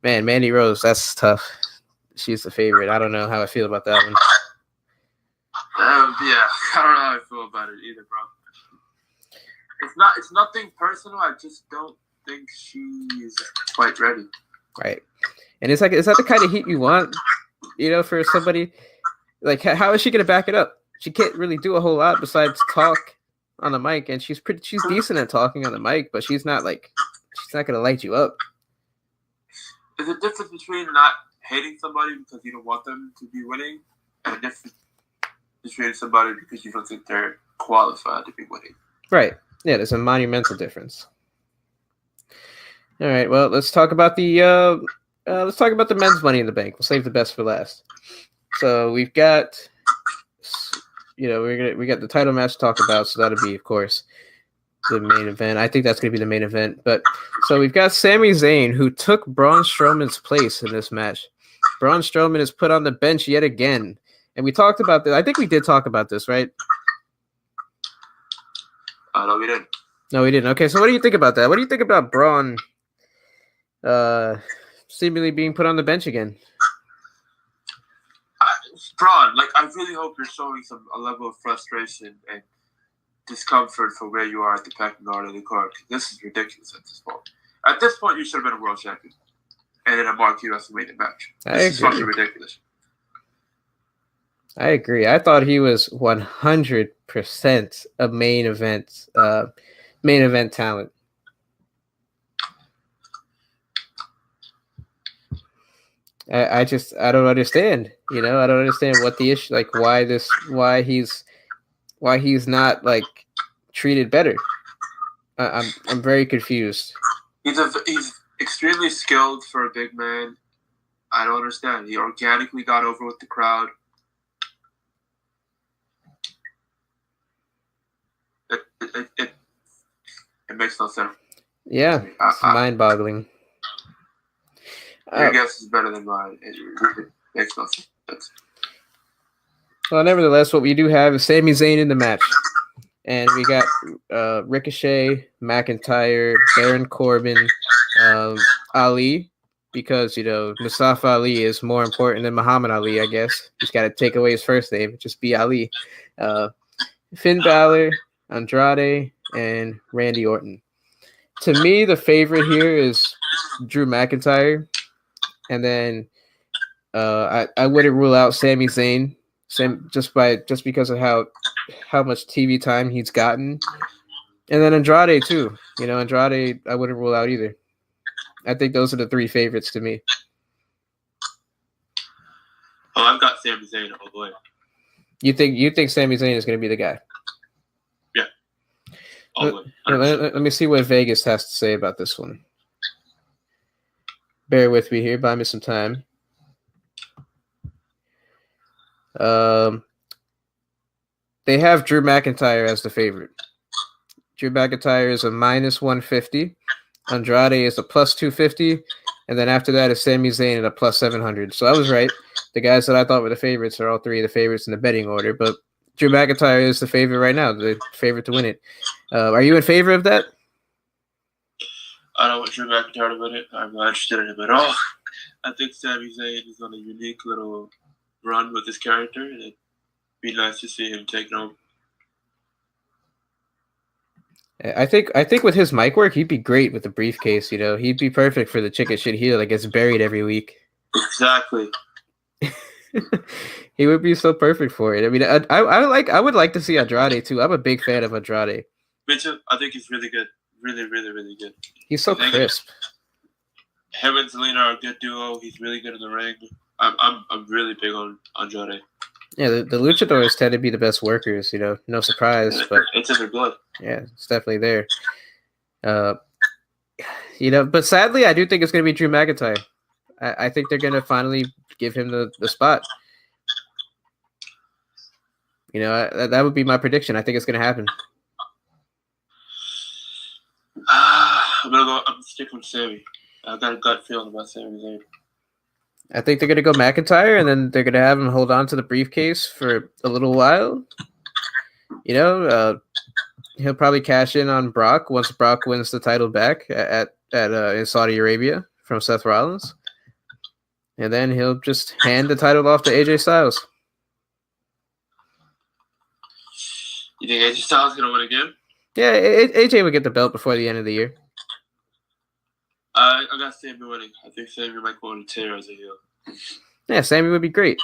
Speaker 2: man, Mandy Rose, that's tough. She's the favorite. I don't know how I feel about that one.
Speaker 3: Yeah, I don't know how I feel about it either, bro. It's nothing personal. I just don't think she's quite ready.
Speaker 2: Right. And it's like, is that the kind of heat you want? You know, for somebody like, how is she gonna back it up? She can't really do a whole lot besides talk on the mic, and she's decent at talking on the mic, but she's not gonna light you up.
Speaker 3: There's a difference between not hating somebody because you don't want them to be winning, and a difference between somebody because you don't think they're qualified to be winning.
Speaker 2: Right. Yeah, there's a monumental difference. All right. Well, let's talk about the men's Money in the Bank. We'll save the best for last. So we've got, you know, we got the title match to talk about. So that'll be, of course, the main event. I think that's going to be the main event. But so we've got Sami Zayn, who took Braun Strowman's place in this match. Braun Strowman is put on the bench yet again. And we talked about this. I think we did talk about this, right?
Speaker 3: No, we didn't.
Speaker 2: No, we didn't. Okay, so what do you think about that? What do you think about Braun seemingly being put on the bench again?
Speaker 3: Braun, like, I really hope you're showing a level of frustration and discomfort for where you are at the pecking order of the card. This is ridiculous at this point. At this point, you should have been a world champion and in a marquee WrestleMania match. This is fucking ridiculous.
Speaker 2: I agree. I thought he was 100% a main event talent. I don't understand. You know, I don't understand what the issue, like why he's not like treated better. I'm very confused.
Speaker 3: He's extremely skilled for a big man. I don't understand. He organically got over with the crowd. It makes no sense.
Speaker 2: Yeah, it's mind-boggling.
Speaker 3: Your guess is better than mine. It makes no sense.
Speaker 2: Well, nevertheless, what we do have is Sami Zayn in the match. and we got Ricochet, McIntyre, Baron Corbin, Ali, because Mustafa Ali is more important than Muhammad Ali. I guess he's got to take away his first name, just be Ali. Finn Balor, Andrade, and Randy Orton. To me, the favorite here is Drew McIntyre, and then I wouldn't rule out Sami Zayn, just because of how much TV time he's gotten, and then Andrade too. Andrade I wouldn't rule out either. I think those are the three favorites to me.
Speaker 3: Oh, I've got Sami Zayn all the way.
Speaker 2: You think Sami Zayn is going to be the guy?
Speaker 3: Yeah. All the way.
Speaker 2: Let me see what Vegas has to say about this one. Bear with me here. Buy me some time. They have Drew McIntyre as the favorite. Drew McIntyre is a -150. Andrade is a +250. And then after that is Sami Zayn at a +700. So I was right. The guys that I thought were the favorites are all three of the favorites in the betting order. But Drew McIntyre is the favorite right now, the favorite to win it. Are you in favor of that?
Speaker 3: I don't want Drew McIntyre to win it. I'm not interested in him at all. I think Sami Zayn is on a unique little run with his character, and it'd be nice to see him take home.
Speaker 2: I think with his mic work, he'd be great with the briefcase. He'd be perfect for the chicken shit heel that gets buried every week.
Speaker 3: Exactly.
Speaker 2: He would be so perfect for it. I mean, I would like to see Andrade too. I'm a big fan of Andrade.
Speaker 3: Me too. I think he's really good. Really, really, really good.
Speaker 2: He's so crisp.
Speaker 3: Him and Zelina are a good duo. He's really good in the ring. I'm really big on Andrade.
Speaker 2: Yeah, the luchadors tend to be the best workers. No surprise, but
Speaker 3: it's in their blood.
Speaker 2: Yeah, it's definitely there. But sadly, I do think it's going to be Drew McIntyre. I think they're going to finally give him the spot. That would be my prediction. I think it's going to happen.
Speaker 3: I'm sticking with Sami. I got a gut feeling about Sami Zayn.
Speaker 2: I think they're going to go McIntyre, and then they're going to have him hold on to the briefcase for a little while. He'll probably cash in on Brock once Brock wins the title back in Saudi Arabia from Seth Rollins. And then he'll just hand the title off to AJ Styles.
Speaker 3: You think AJ Styles is going to win again?
Speaker 2: Yeah, AJ would get the belt before the end of the year.
Speaker 3: I got Sami winning. I think Sami might go on a tear as a heel.
Speaker 2: Yeah, Sami would be great.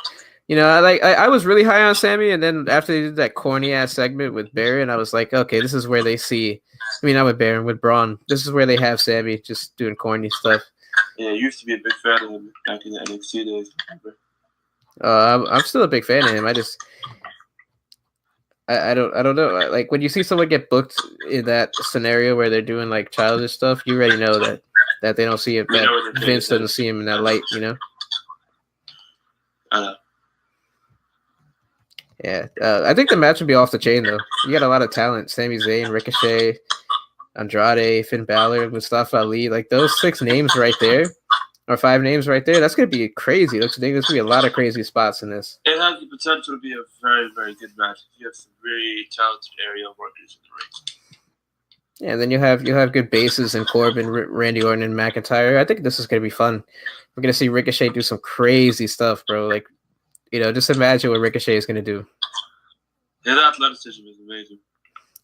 Speaker 2: I was really high on Sami, and then after they did that corny ass segment with Baron, I was like, okay, this is where they see. I mean, not with Baron, with Braun. This is where they have Sami just doing corny stuff.
Speaker 3: Yeah, I used to be a big fan of him back in the NXT days.
Speaker 2: I'm still a big fan of him. I don't know. Like when you see someone get booked in that scenario where they're doing like childish stuff, you already know that they don't see it. That Vince doesn't see him in that light,
Speaker 3: I know.
Speaker 2: Yeah, I think the match would be off the chain though. You got a lot of talent: Sami Zayn, Ricochet, Andrade, Finn Balor, Mustafa Ali. Like those 6 names right there, or 5 names right there. That's gonna be crazy. There's gonna be a lot of crazy spots in this.
Speaker 3: It has the potential to be a very, very good match. You have some very talented aerial workers in the ring.
Speaker 2: Yeah, and then you have good bases in Corbin, Randy Orton, and McIntyre. I think this is gonna be fun. We're gonna see Ricochet do some crazy stuff, bro. Like, just imagine what Ricochet is gonna do.
Speaker 3: His athleticism is amazing.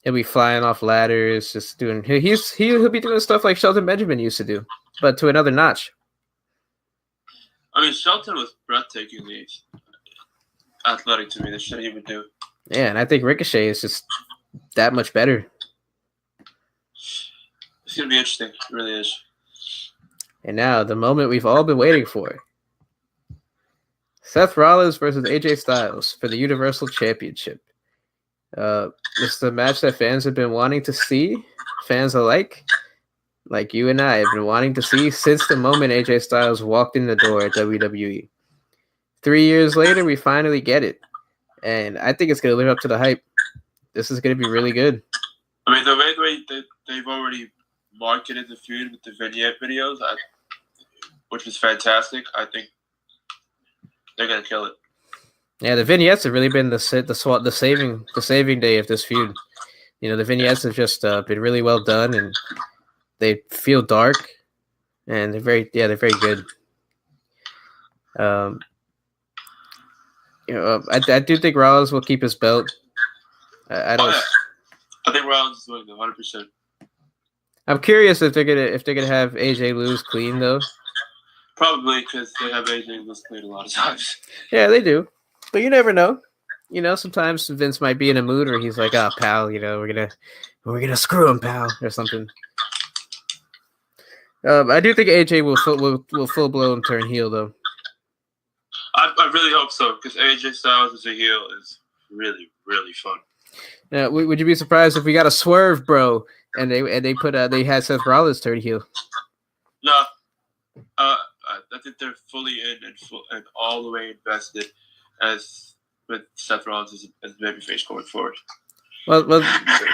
Speaker 2: He'll be flying off ladders, just doing. He'll be doing stuff like Shelton Benjamin used to do, but to another notch.
Speaker 3: I mean, Shelton was breathtakingly athletic to me. The shit he would do.
Speaker 2: Yeah, and I think Ricochet is just that much better.
Speaker 3: It's gonna be interesting. It really is.
Speaker 2: And now the moment we've all been waiting for. Seth Rollins versus AJ Styles for the Universal Championship. It's the match that fans have been wanting to see. Fans alike, like you and I, have been wanting to see since the moment AJ Styles walked in the door at WWE. 3 years later, we finally get it. And I think it's going to live up to the hype. This is going to be really good.
Speaker 3: I mean, the way they've already marketed the feud with the vignette videos, which is fantastic. I think they're going to kill it.
Speaker 2: Yeah, the vignettes have really been the saving day of this feud. The vignettes have just been really well done, and they feel dark, and they're very good. I do think Rollins will keep his belt. I don't.
Speaker 3: Oh, yeah. I think Rollins is winning 100%.
Speaker 2: I'm curious if they're gonna have AJ lose clean though.
Speaker 3: Probably because they have AJ lose clean a lot of times.
Speaker 2: Yeah, they do, but you never know. Sometimes Vince might be in a mood where he's like, "Ah, pal, we're gonna screw him, pal," or something. I do think AJ will full blown turn heel though.
Speaker 3: I really hope so, because AJ Styles as a heel is really, really fun.
Speaker 2: Now, would you be surprised if we got a swerve, bro? And they had Seth Rollins turn heel?
Speaker 3: No, I think they're fully in and all the way invested as with Seth Rollins as babyface going forward.
Speaker 2: Well,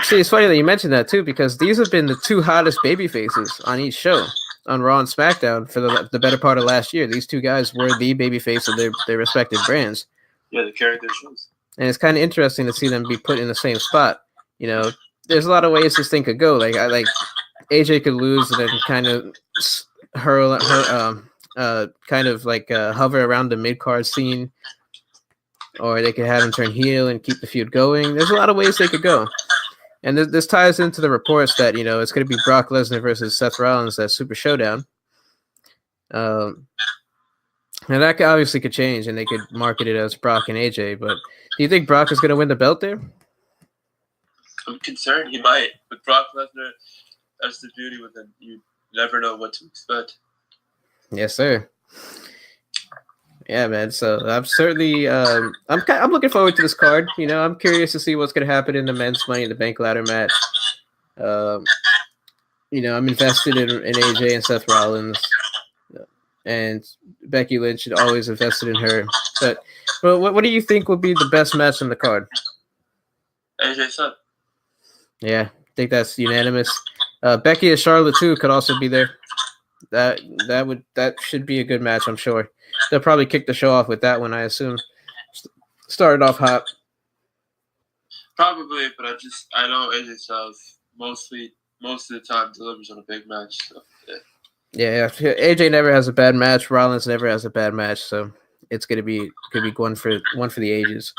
Speaker 2: see, it's funny that you mentioned that too, because these have been the two hottest babyfaces on each show on Raw and SmackDown for the better part of last year. These two guys were the babyface of their respective brands.
Speaker 3: Yeah, they carried their shows.
Speaker 2: And it's kind of interesting to see them be put in the same spot. There's a lot of ways this thing could go. Like AJ could lose and then kind of hover around the mid card scene, or they could have him turn heel and keep the feud going. There's a lot of ways they could go. And this ties into the reports that, it's going to be Brock Lesnar versus Seth Rollins at Super Showdown. And that obviously could change, and they could market it as Brock and AJ. But do you think Brock is going to win the belt there?
Speaker 3: I'm concerned he might. With Brock Lesnar, that's the beauty with him. You never know what to expect.
Speaker 2: Yes, sir. Yeah, man. So I'm certainly I'm looking forward to this card. I'm curious to see what's going to happen in the men's Money in the Bank ladder match. I'm invested in AJ and Seth Rollins, and Becky Lynch had always invested in her. But what do you think would be the best match on the card?
Speaker 3: AJ Seth.
Speaker 2: Yeah, I think that's unanimous. Becky and Charlotte too could also be there. That should be a good match, I'm sure. They'll probably kick the show off with that one, I assume. Started off hot.
Speaker 3: Probably, but I know AJ Styles most of the time delivers on a big match. So,
Speaker 2: yeah. AJ never has a bad match. Rollins never has a bad match, so it's could be one for the ages.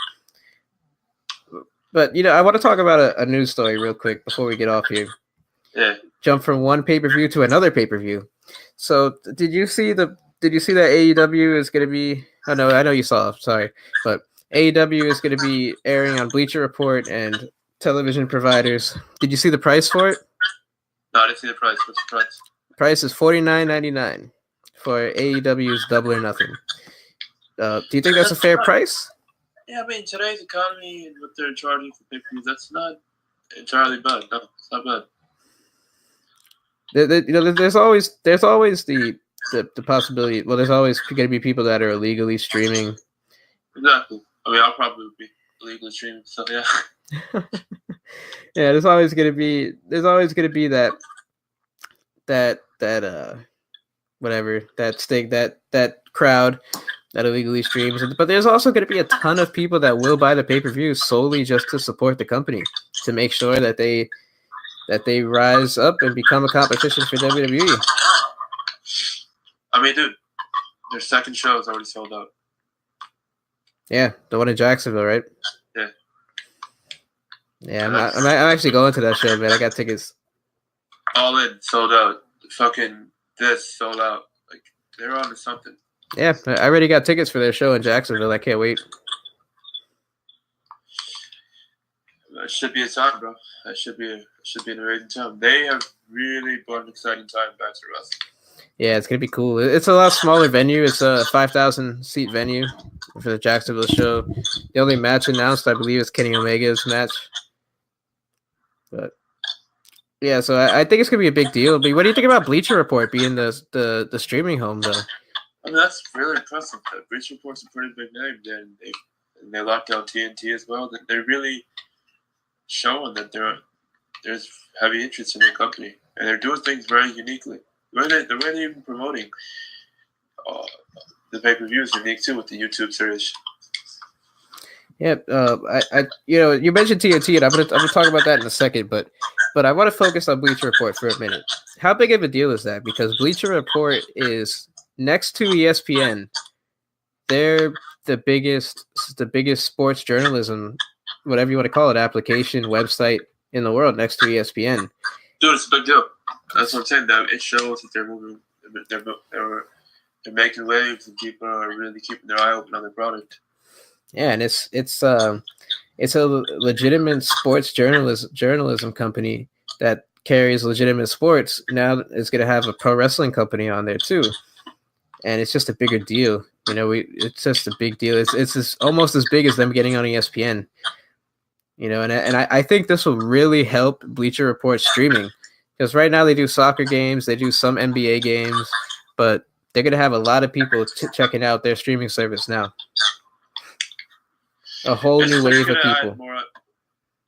Speaker 2: But I want to talk about a news story real quick before we get off here.
Speaker 3: Yeah.
Speaker 2: Jump from one pay-per-view to another pay-per-view. So did you see that AEW is going to be? Oh no, I know you saw. Sorry, but AEW is going to be airing on Bleacher Report and television providers. Did you see the price for it?
Speaker 3: No, I didn't see the price. What's the price?
Speaker 2: Price is $49.99 for AEW's Double or Nothing. Do you think that's a fair price?
Speaker 3: Yeah, I mean today's economy and what they're charging for pay-per-views, that's not entirely bad. No, it's not bad.
Speaker 2: There's always the possibility. Well, there's always going to be people that are illegally streaming.
Speaker 3: Exactly. I mean, I'll probably be illegally streaming. So yeah.
Speaker 2: Yeah, there's always going to be that whatever that crowd that illegally streams. But there's also going to be a ton of people that will buy the pay-per-view solely just to support the company, to make sure that they rise up and become a competition for WWE.
Speaker 3: I mean, dude, their second show is already sold out.
Speaker 2: Yeah, the one in Jacksonville, right?
Speaker 3: Yeah.
Speaker 2: Yeah, I'm actually going to that show, man. I got tickets.
Speaker 3: All in, sold out. Fucking this, sold out. Like, they're on to something.
Speaker 2: Yeah, I already got tickets for their show in Jacksonville. I can't wait.
Speaker 3: It should be a time, bro. It should be an amazing time. They have really brought an exciting time back to wrestling. Yeah,
Speaker 2: it's gonna be cool. It's a lot smaller venue. It's a 5,000 seat venue for the Jacksonville show. The only match announced, I believe, is Kenny Omega's match. But yeah, so I think it's gonna be a big deal. But what do you think about Bleacher Report being the streaming home, though?
Speaker 3: I mean, that's really impressive. Bleacher Report's a pretty big name, and they locked down TNT as well. They're really showing that there's heavy interest in the company, and they're doing things very uniquely. The way they're even promoting the pay-per-view is unique too with the YouTube series.
Speaker 2: Yeah, you mentioned TNT, and I'm gonna talk about that in a second, but I want to focus on Bleacher Report for a minute. How big of a deal is that? Because Bleacher Report is next to ESPN. They're the biggest sports journalism, whatever you want to call it, application website in the world, next to ESPN.
Speaker 3: Dude, it's a big deal. That's what I'm saying. That it shows that they're moving. They're making waves, and people are really keeping their eye open on their product.
Speaker 2: Yeah, and it's a legitimate sports journalism company that carries legitimate sports. Now it's going to have a pro wrestling company on there too, and it's just a bigger deal. It's just a big deal. It's almost as big as them getting on ESPN. And I think this will really help Bleacher Report streaming, because right now they do soccer games, they do some NBA games, but they're going to have a lot of people checking out their streaming service now. A whole new wave of people.
Speaker 3: Add more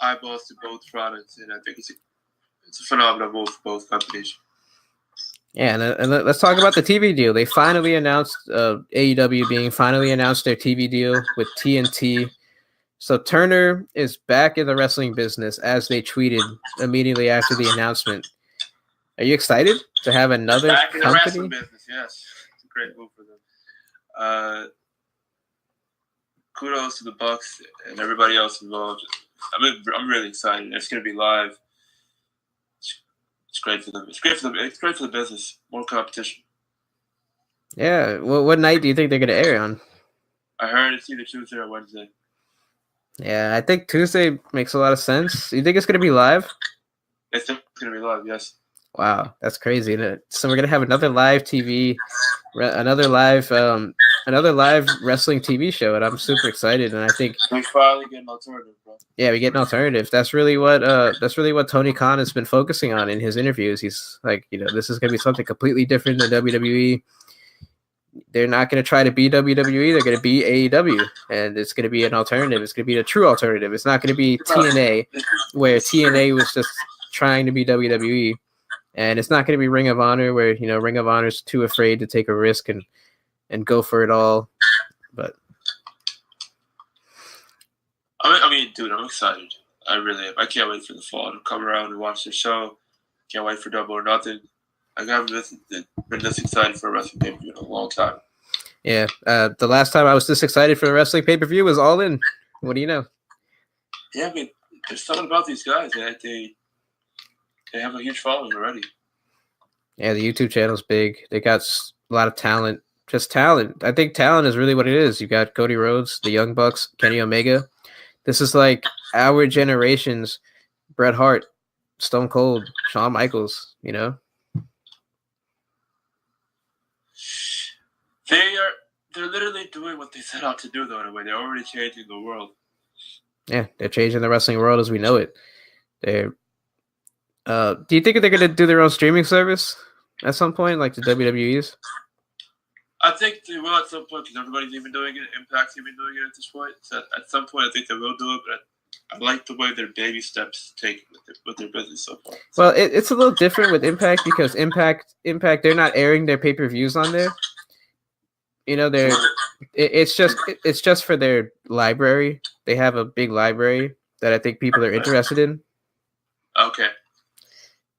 Speaker 3: eyeballs to both products, and I think it's a phenomenal move for both companies.
Speaker 2: Yeah, and let's talk about the TV deal. They finally announced AEW finally announced their TV deal with TNT. So Turner is back in the wrestling business, as they tweeted immediately after the announcement. Are you excited to have another
Speaker 3: back in
Speaker 2: company?
Speaker 3: the wrestling business? Yes, it's a great move for them. Kudos to the Bucks and everybody else involved. I'm really excited. It's going to be live. It's great for them. It's great for them. It's great for the business. More competition.
Speaker 2: Yeah. Well, what night do you think they're going to air on?
Speaker 3: I heard it's either Tuesday or Wednesday.
Speaker 2: Yeah, I think Tuesday makes a lot of sense. You think it's going to be live?
Speaker 3: I think it's going to be live, yes.
Speaker 2: Wow, that's crazy. So we're going to have another live TV, another live wrestling TV show, and I'm super excited. And I think
Speaker 3: we finally get an alternative, bro.
Speaker 2: Yeah, we get an alternative. That's really what Tony Khan has been focusing on in his interviews. He's like, this is going to be something completely different than WWE. They're not going to try to be WWE. They're going to be AEW, and it's going to be an alternative. It's going to be a true alternative. It's not going to be TNA, where TNA was just trying to be WWE, and it's not going to be Ring of Honor, where Ring of Honor's too afraid to take a risk and go for it all. But
Speaker 3: I mean, dude, I'm excited. I really am. I can't wait for the fall to come around and watch the show. Can't wait for Double or Nothing. I haven't been this excited for a wrestling pay-per-view in a long time.
Speaker 2: Yeah, the last time I was this excited for a wrestling pay-per-view was All In. What do you know?
Speaker 3: Yeah, I mean, there's something about these guys that they have a huge following already.
Speaker 2: Yeah, the YouTube channel's big. They got a lot of talent. Just talent. I think talent is really what it is. You got Cody Rhodes, the Young Bucks, Kenny Omega. This is like our generation's Bret Hart, Stone Cold, Shawn Michaels,
Speaker 3: They're literally doing what they set out to do, though, in a way. They're already changing the world.
Speaker 2: Yeah, they're changing the wrestling world as we know it. Do you think they're going to do their own streaming service at some point, like the WWE's?
Speaker 3: I think they will at some point, because everybody's even doing it. Impact's even doing it at this point. So at some point, I think they will do it, but I like the way their baby steps take with their business so far.
Speaker 2: Well, it's a little different with Impact, because Impact, they're not airing their pay-per-views on there. It's just for their library. They have a big library that I think people are interested in.
Speaker 3: Okay.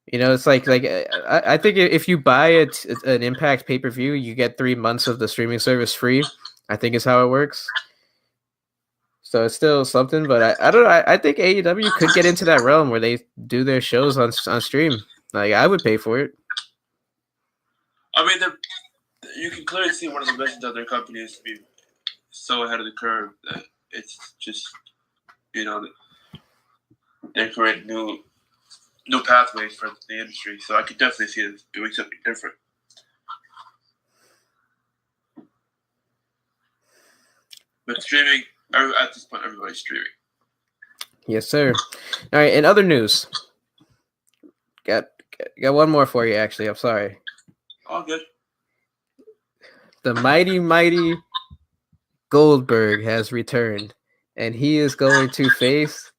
Speaker 2: It's like I think if you buy an Impact pay-per-view, you get 3 months of the streaming service free. I think is how it works. So it's still something, but I don't know. I think AEW could get into that realm where they do their shows on stream. Like, I would pay for it.
Speaker 3: I mean, you can clearly see one of the missions of their company is to be so ahead of the curve that it's just, they create new pathways for the industry. So I could definitely see it doing something different. But streaming, at this point, everybody's streaming.
Speaker 2: Yes, sir. All right, in other news, got one more for you, actually. I'm sorry.
Speaker 3: All good.
Speaker 2: The mighty Goldberg has returned, and he is going to face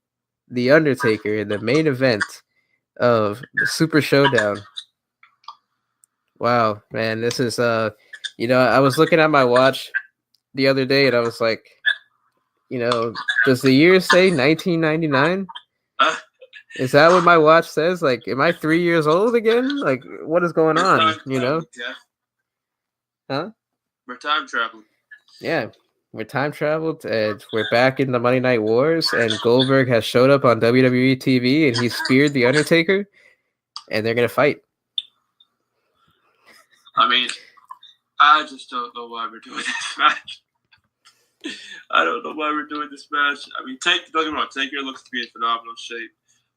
Speaker 2: The Undertaker in the main event of the Super Showdown. Wow, man, this is I was looking at my watch the other day, and I was like, does the year say 1999? Is that what my watch says? Like, am I 3 years old again? Like, what is going on? Huh?
Speaker 3: We're time traveling.
Speaker 2: Yeah, we're time traveled and we're back in the Monday Night Wars, and Goldberg has showed up on WWE TV and he speared the Undertaker, and they're gonna fight.
Speaker 3: I mean, I just don't know why we're doing this match. I don't know why we're doing this match. I mean, don't get me wrong, Taker looks to be in phenomenal shape.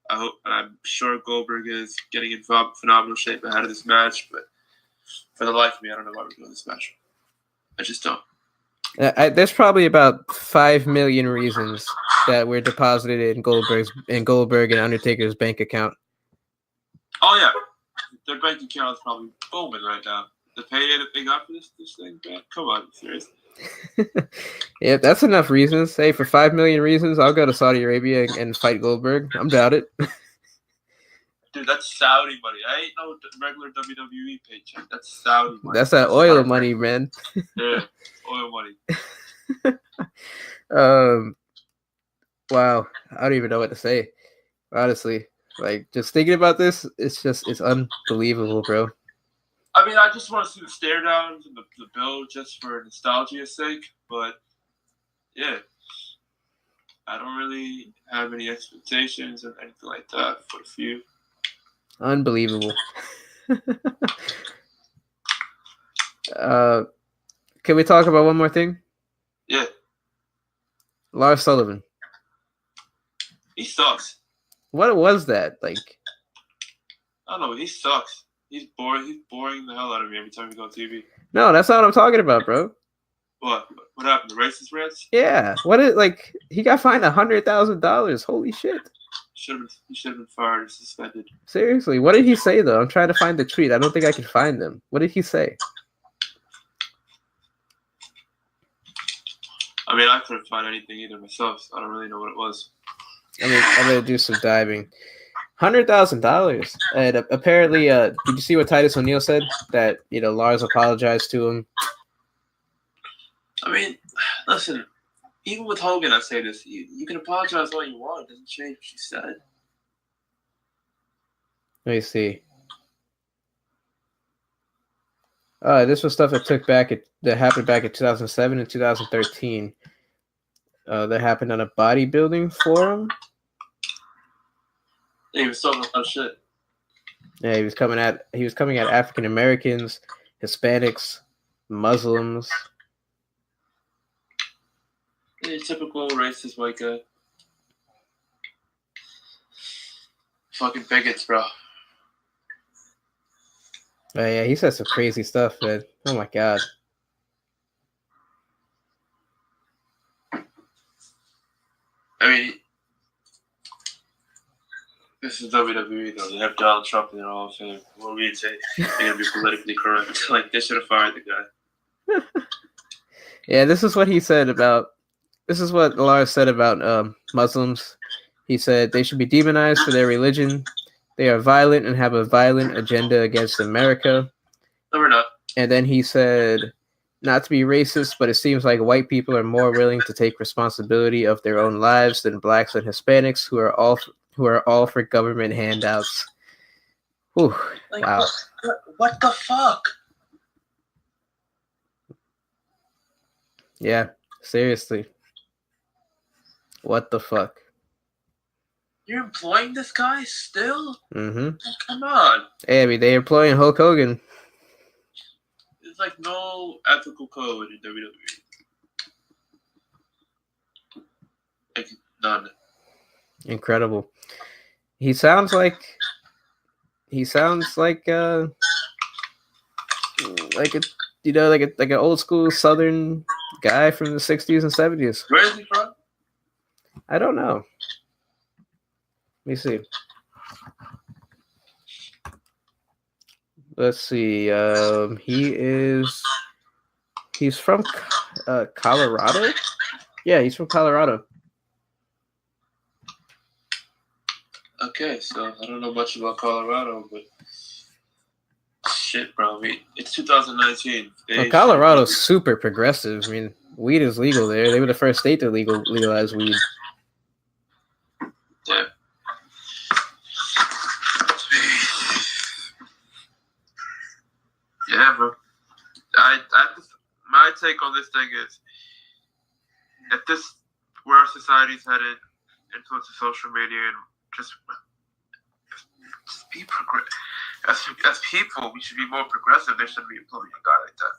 Speaker 3: I'm sure Goldberg is getting in phenomenal shape ahead of this match, but for the life of me, I don't know why we're doing this match. I just don't.
Speaker 2: There's probably about 5 million reasons that were deposited in Goldberg and Undertaker's bank account.
Speaker 3: Oh yeah, their bank account is probably booming right now. The payday that they got for this thing, man. Come on, serious.
Speaker 2: Yeah, that's enough reasons. Hey, for 5 million reasons, I'll go to Saudi Arabia and fight Goldberg. I'm about it.
Speaker 3: Dude, that's Saudi money. I ain't no regular WWE paycheck. That's Saudi money.
Speaker 2: That's that oil money, man.
Speaker 3: Yeah, oil money.
Speaker 2: Wow, I don't even know what to say. Honestly, like, just thinking about this, it's unbelievable, bro.
Speaker 3: I mean, I just want to see the stare downs and the build just for nostalgia's sake, but yeah, I don't really have any expectations or anything like that for a few.
Speaker 2: Unbelievable. Can we talk about one more thing?
Speaker 3: Yeah.
Speaker 2: Lars Sullivan.
Speaker 3: He sucks.
Speaker 2: What was that? Like,
Speaker 3: I don't know, he sucks. He's boring. He's boring the hell out of me every time we go on TV.
Speaker 2: No, that's not what I'm talking about, bro.
Speaker 3: What? What happened? The racist rants?
Speaker 2: Yeah. He got fined $100,000. Holy shit.
Speaker 3: He should have been fired or suspended.
Speaker 2: Seriously, what did he say though? I'm trying to find the tweet. I don't think I can find them. What did he say?
Speaker 3: I mean, I couldn't find anything either myself, so I don't really know what it was.
Speaker 2: I mean, I'm gonna do some diving. $100,000, and apparently, did you see what Titus O'Neil said? That Lars apologized to him.
Speaker 3: I mean, listen. Even with Hogan, I say this: you can apologize all you want. It doesn't change what you said.
Speaker 2: Let me see. This was stuff that happened back in 2007 and 2013. That happened on a bodybuilding forum.
Speaker 3: Yeah, he was talking about shit.
Speaker 2: Yeah, he was coming at African Americans, Hispanics, Muslims.
Speaker 3: Yeah, typical racist white guy. Fucking bigots, bro.
Speaker 2: Oh, yeah, he said some crazy stuff, man. Oh my god.
Speaker 3: I mean, this is WWE though. They have Donald Trump in their Hall of Fame. What we say they're gonna be politically correct. Like, they should have fired the guy.
Speaker 2: Yeah, this is what Lars said about Muslims. He said they should be demonized for their religion. They are violent and have a violent agenda against America.
Speaker 3: No, we're not.
Speaker 2: And then he said, not to be racist, but it seems like white people are more willing to take responsibility of their own lives than blacks and Hispanics, who are all for government handouts. Whew,
Speaker 3: like,
Speaker 2: wow.
Speaker 3: What the fuck?
Speaker 2: Yeah, seriously. What the fuck?
Speaker 3: You're employing this guy still?
Speaker 2: Mm-hmm.
Speaker 3: Oh, come on.
Speaker 2: Hey, I mean, they're employing Hulk Hogan.
Speaker 3: There's like no ethical code in WWE. Like, none.
Speaker 2: Incredible. He sounds like an old school Southern guy from the 60s and 70s.
Speaker 3: Where is he from?
Speaker 2: I don't know. Let me see. Let's see. He's from Colorado. Yeah, he's from Colorado.
Speaker 3: Okay, so I don't know much about Colorado, but shit, bro. I mean, it's 2019.
Speaker 2: Well, Colorado's super progressive. I mean, weed is legal there. They were the first state to legalize weed.
Speaker 3: Yeah. Yeah, bro. My take on this thing is, if this where our society's headed, influence of social media, and just be progressive. As people, we should be more progressive. There shouldn't be employing a guy like that.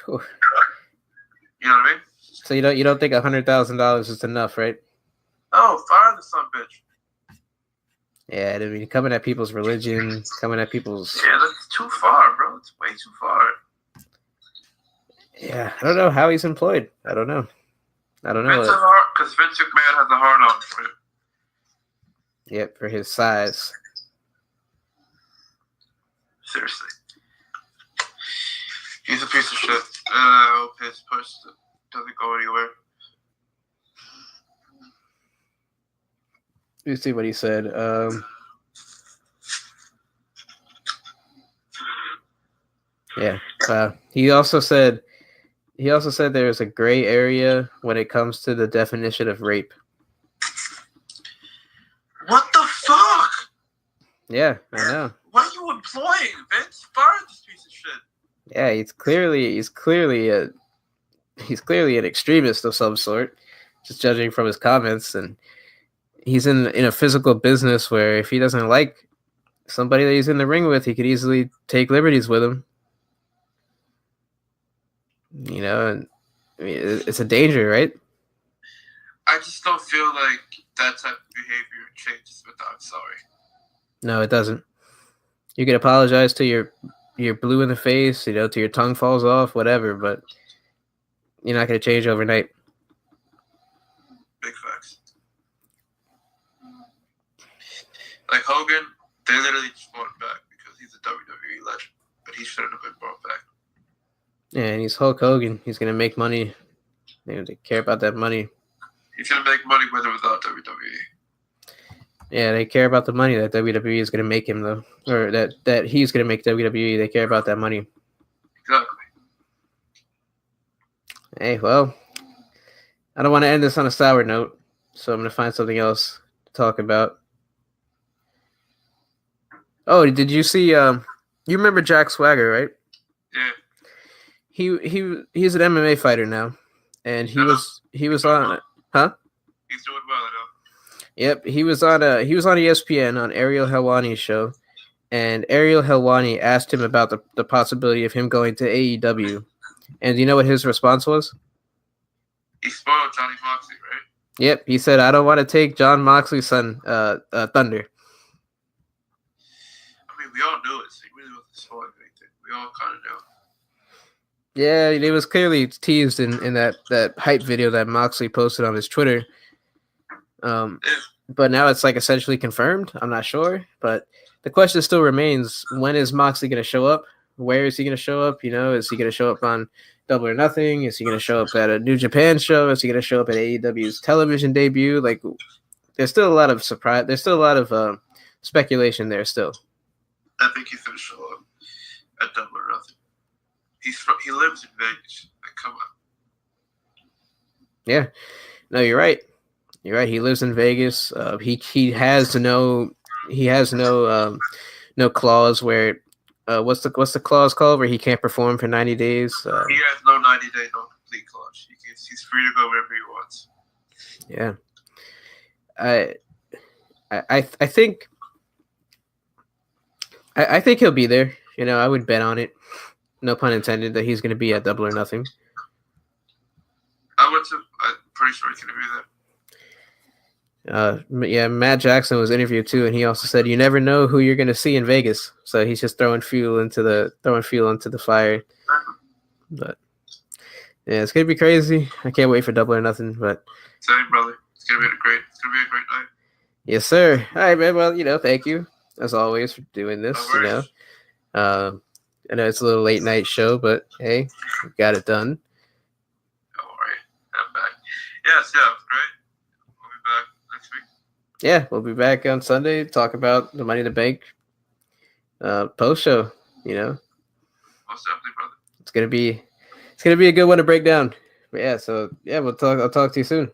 Speaker 2: Cool.
Speaker 3: You know what I mean?
Speaker 2: So you don't think $100,000 is enough, right?
Speaker 3: Oh, fire the son bitch.
Speaker 2: Yeah, I mean, coming at people's religion, coming at people's...
Speaker 3: Yeah, that's too far, bro. It's way too far.
Speaker 2: Yeah, I don't know how he's employed. I don't know.
Speaker 3: Because Vince McMahon has a hard on for him.
Speaker 2: Yep, for his size.
Speaker 3: Seriously. He's a piece of shit. I hope his push doesn't go anywhere.
Speaker 2: Let's see what he said. Yeah. He also said there's a gray area when it comes to the definition of rape.
Speaker 3: What the fuck?
Speaker 2: Yeah, I know.
Speaker 3: What are you employing, Vince? Fire this piece of shit.
Speaker 2: Yeah, he's clearly an extremist of some sort, just judging from his comments. And he's in a physical business where if he doesn't like somebody that he's in the ring with, he could easily take liberties with him. You know, and I mean, it's a danger, right?
Speaker 3: I just don't feel like that type of behavior changes with I'm sorry.
Speaker 2: No, it doesn't. You can apologize till you're blue in the face, till your tongue falls off, whatever, but you're not going to change overnight.
Speaker 3: Big facts. Like Hogan, they literally just brought him back because he's a WWE legend, but he shouldn't have been brought back.
Speaker 2: Yeah, and he's Hulk Hogan. He's going to make money. They care about that money.
Speaker 3: He's going to make money with or without WWE.
Speaker 2: Yeah, they care about the money that WWE is going to make him, though. Or that he's going to make WWE. They care about that money.
Speaker 3: Exactly.
Speaker 2: Hey, well, I don't want to end this on a sour note, so I'm going to find something else to talk about. Oh, did you see, you remember Jack Swagger, right?
Speaker 3: Yeah.
Speaker 2: He's an MMA fighter now, and he was on, huh?
Speaker 3: He's doing well, I know.
Speaker 2: Yep, he was on ESPN on Ariel Helwani's show, and Ariel Helwani asked him about the possibility of him going to AEW, and do you know what his response was?
Speaker 3: He spoiled Johnny Moxley, right?
Speaker 2: Yep, he said, "I don't want to take John Moxley's son, Thunder."
Speaker 3: I mean, we all knew it. So he really wasn't spoiling anything. We all kind of knew.
Speaker 2: Yeah, it was clearly teased in that hype video that Moxley posted on his Twitter. But now it's like essentially confirmed. I'm not sure, but the question still remains: when is Moxley going to show up? Where is he going to show up? Is he going to show up on Double or Nothing? Is he going to show up at a New Japan show? Is he going to show up at AEW's television debut? Like, there's still a lot of surprise. There's still a lot of speculation there still.
Speaker 3: I think he's going to show up at Double or Nothing. He lives in Vegas. Like, come on.
Speaker 2: Yeah, no, you're right. You're right. He lives in Vegas. He has no clause where what's the clause called where he can't perform for 90 days?
Speaker 3: He has no 90-day, no complete clause. He's free to go wherever he wants.
Speaker 2: Yeah. I think he'll be there. I would bet on it. No pun intended that he's going to be at Double or Nothing.
Speaker 3: I'm pretty sure he's going to be there.
Speaker 2: Yeah, Matt Jackson was interviewed too, and he also said you never know who you're going to see in Vegas. So he's just throwing fuel into the fire. But yeah, it's gonna be crazy. I can't wait for Double or Nothing. But
Speaker 3: same, brother. It's gonna be a great night.
Speaker 2: Yes, sir. All right, man. Well, thank you as always for doing this.
Speaker 3: No
Speaker 2: I know it's a little late night show, but hey, we got it done.
Speaker 3: Don't worry, I'm back. Yes, it was great. We'll be back next week.
Speaker 2: Yeah, we'll be back on Sunday to talk about the Money in the Bank post show.
Speaker 3: Most definitely, brother.
Speaker 2: It's It's gonna be a good one to break down. But yeah, so yeah, I'll talk to you soon.